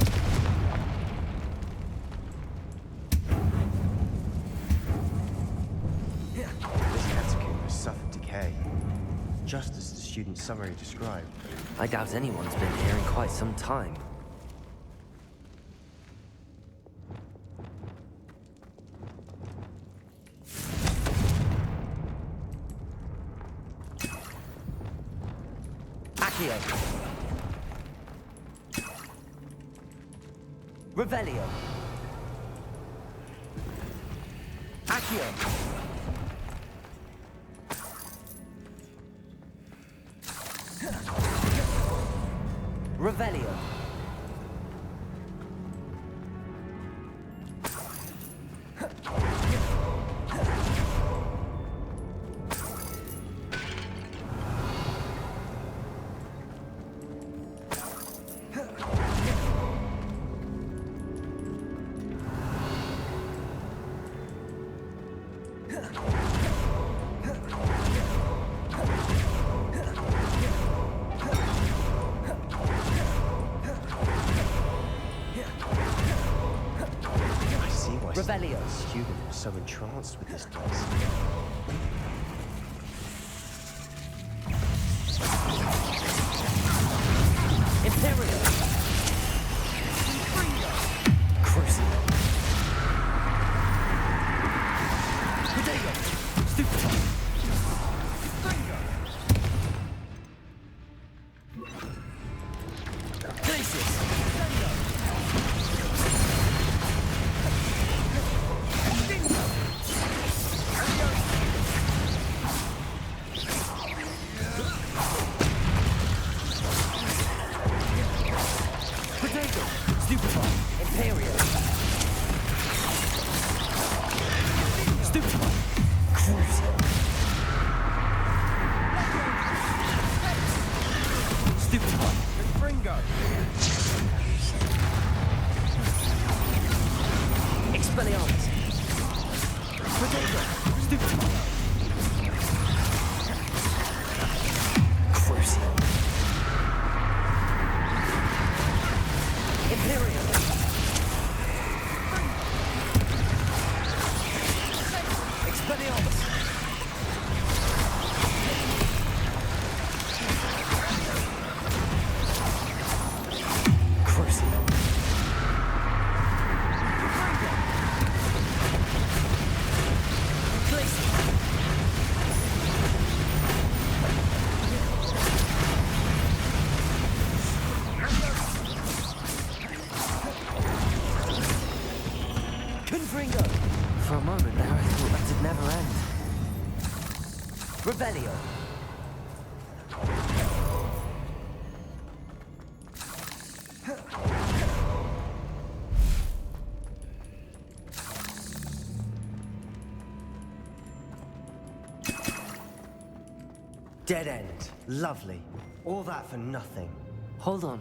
This catacomb has suffered decay, just as the student's summary described. I doubt anyone's been here in quite some time. Accio. Revelio. Accio. Revelio. I see why Revelio. the student was so entranced with this place. Imperial. Crucible. Protego. Stupefy. Glacius. Protego. Stupefy. Imperial. Stupefy. Crucible. Stupefy. Confringo. Expelliarmus. Protego. Stupefy. Crucible. Imperial. Expelliarmus. Revelio. Dead end. Lovely. All that for nothing. Hold on.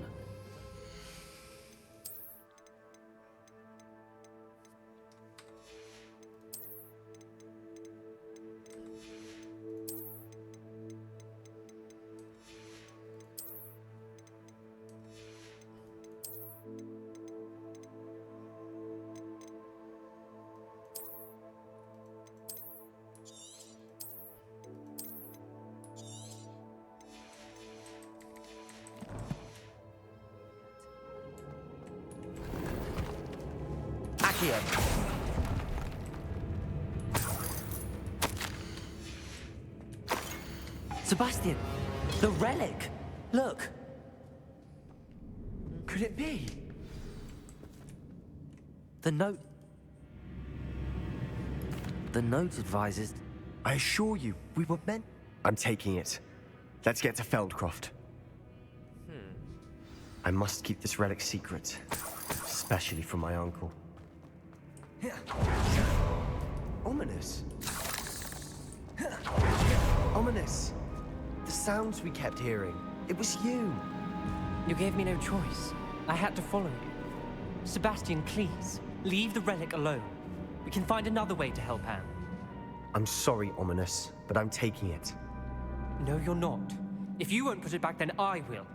Accio. Sebastian, the relic. Look. Could it be? The note. The note advises. I assure you, we were meant... I'm taking it. Let's get to Feldcroft. I must keep this relic secret. Especially from my uncle. Ominous. Ominous. The sounds we kept hearing. It was you. You gave me no choice. I had to follow you. Sebastian, please, leave the relic alone. We can find another way to help Anne. I'm sorry, Ominous, but I'm taking it. No, you're not. If you won't put it back, then I will.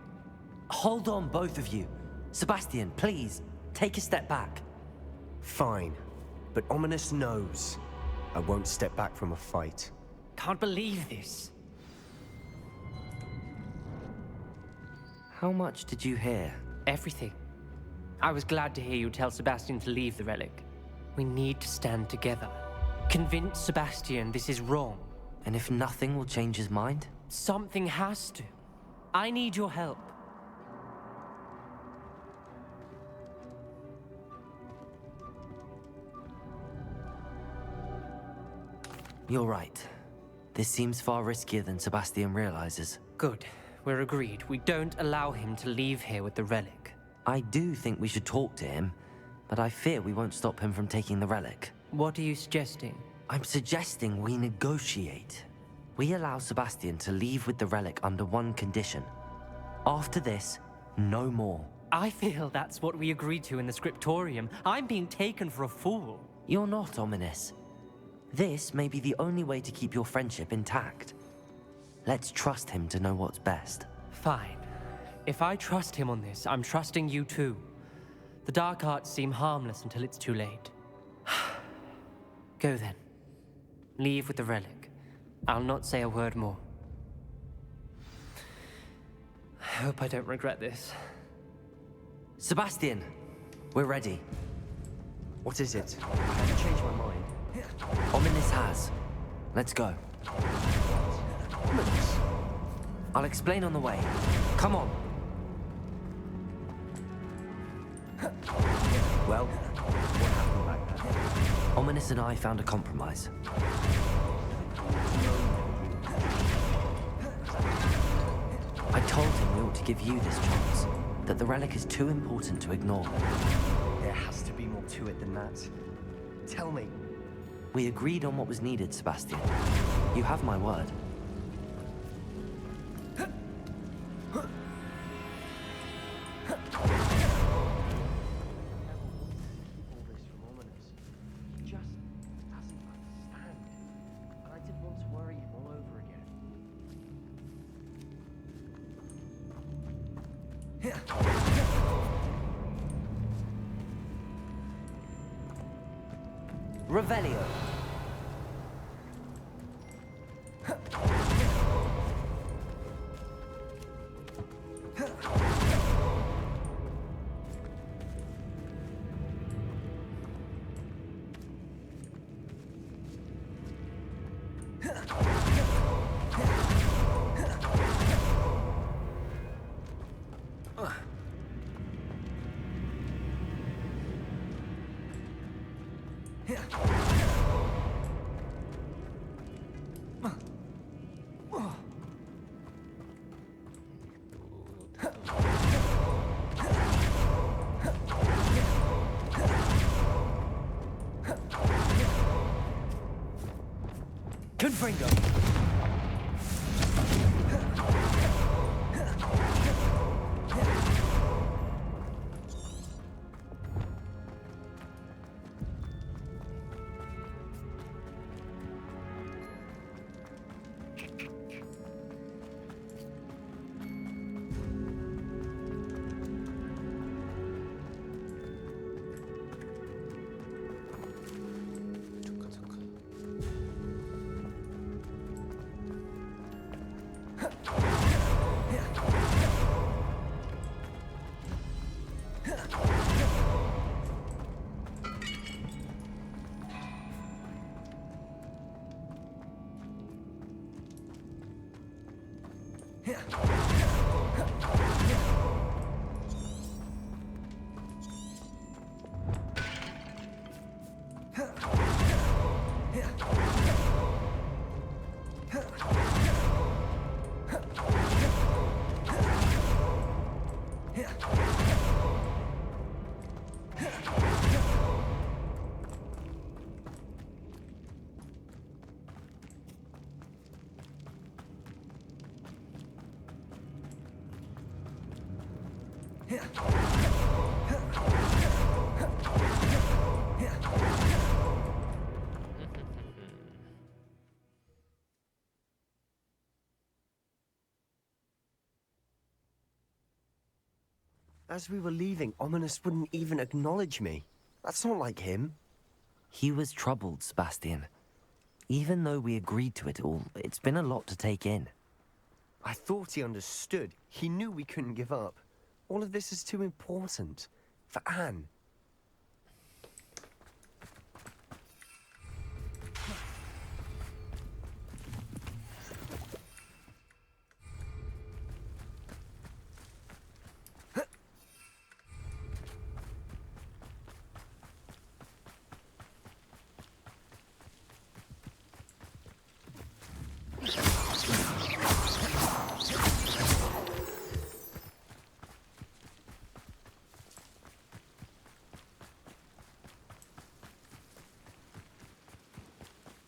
Hold on, both of you. Sebastian, please, take a step back. Fine, but Ominous knows I won't step back from a fight. Can't believe this. How much did you hear? Everything. I was glad to hear you tell Sebastian to leave the relic. We need to stand together. Convince Sebastian this is wrong. And if nothing will change his mind? Something has to. I need your help. You're right. This seems far riskier than Sebastian realizes. Good. We're agreed. We don't allow him to leave here with the relic. I do think we should talk to him, but I fear we won't stop him from taking the relic. What are you suggesting? I'm suggesting we negotiate. We allow Sebastian to leave with the relic under one condition. After this, no more. I feel that's what we agreed to in the scriptorium. I'm being taken for a fool. You're not, Ominous. This may be the only way to keep your friendship intact. Let's trust him to know what's best. Fine. If I trust him on this, I'm trusting you too. The dark arts seem harmless until it's too late. Go then. Leave with the relic. I'll not say a word more. I hope I don't regret this. Sebastian, we're ready. What is it? I haven't changed my mind. Ominous has. Let's go. Ominous? I'll explain on the way. Come on. Well, what happened back there? Ominous and I found a compromise. I told him we ought to give you this chance, that the relic is too important to ignore. There has to be more to it than that. Tell me. We agreed on what was needed, Sebastian. You have my word. Revelio. Fringo. As we were leaving, Ominous wouldn't even acknowledge me. That's not like him. He was troubled, Sebastian. Even though we agreed to it all, it's been a lot to take in. I thought he understood. He knew we couldn't give up. All of this is too important. For Anne.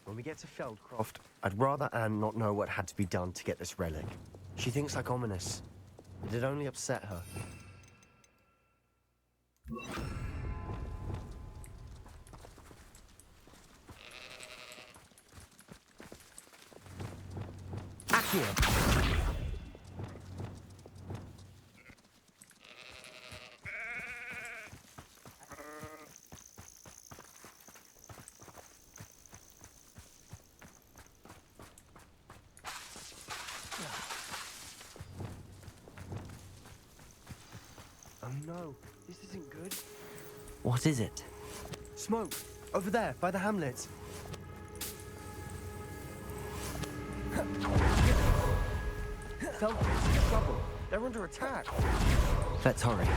When we get to Feldcroft, I'd rather Anne not know what had to be done to get this relic. She thinks like Ominous. It'd only upset her. Accio! Oh no, this isn't good. What is it? Smoke! Over there, by the hamlet. Feldcroft's in trouble. They're under attack. Let's hurry.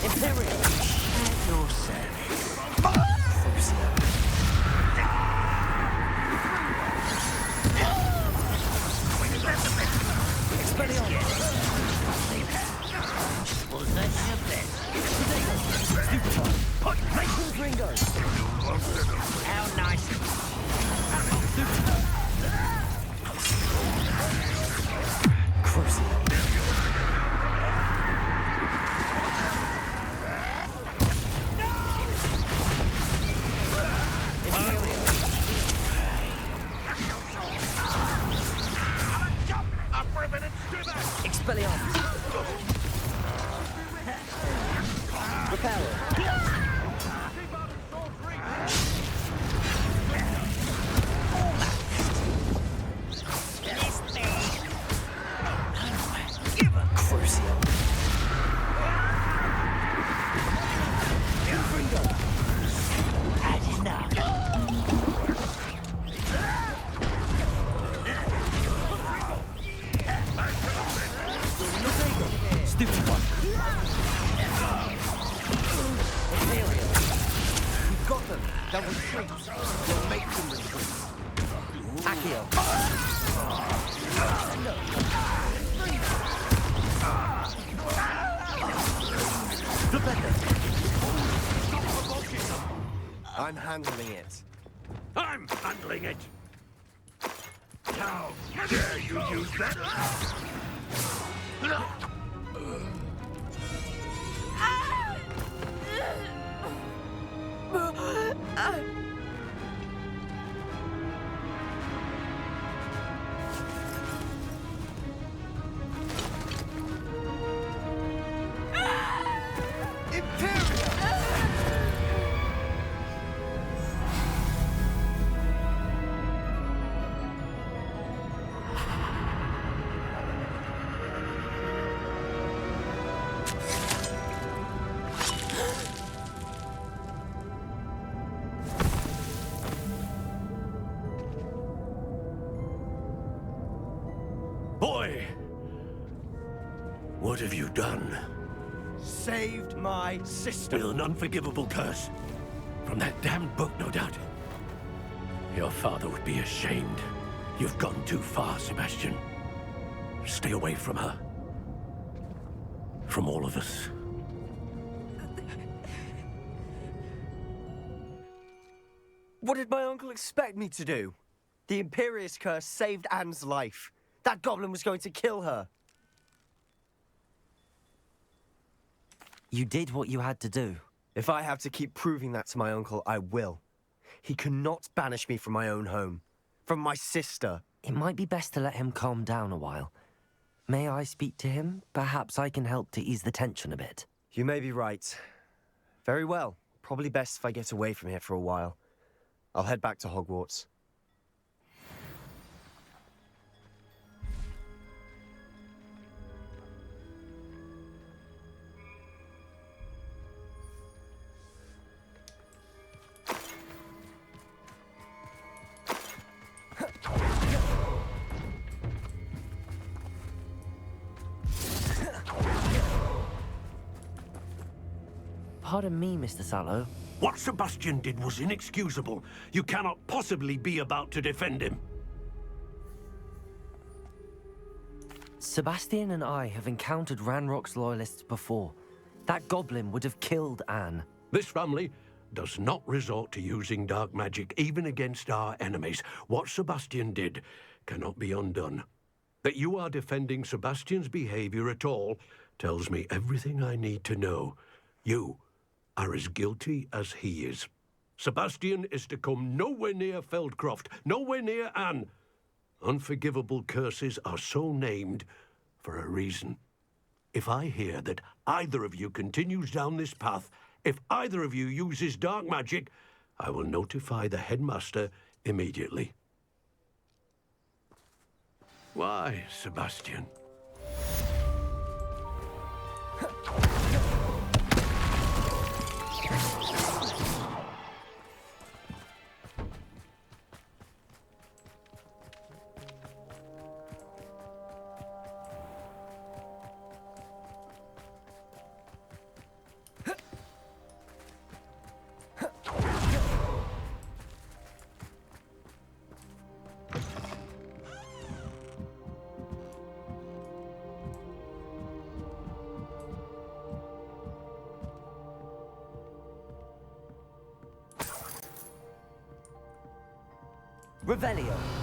Imperial! At your service. How nice. I'm handling it. I'm handling it. How dare you use that? Boy, what have you done? Saved my sister. With an unforgivable curse. From that damned book, no doubt. Your father would be ashamed. You've gone too far, Sebastian. Stay away from her. From all of us. What did my uncle expect me to do? The Imperious curse saved Anne's life. That goblin was going to kill her. You did what you had to do. If I have to keep proving that to my uncle, I will. He cannot banish me from my own home. From my sister. It might be best to let him calm down a while. May I speak to him? Perhaps I can help to ease the tension a bit. You may be right. Very well. Probably best if I get away from here for a while. I'll head back to Hogwarts. Pardon me, Mr. Sallow. What Sebastian did was inexcusable. You cannot possibly be about to defend him. Sebastian and I have encountered Ranrock's loyalists before. That goblin would have killed Anne. This family does not resort to using dark magic even against our enemies. What Sebastian did cannot be undone. That you are defending Sebastian's behavior at all tells me everything I need to know. You are as guilty as he is. Sebastian is to come nowhere near Feldcroft, nowhere near Anne. Unforgivable curses are so named for a reason. If I hear that either of you continues down this path, if either of you uses dark magic, I will notify the headmaster immediately. Why, Sebastian? Revelio.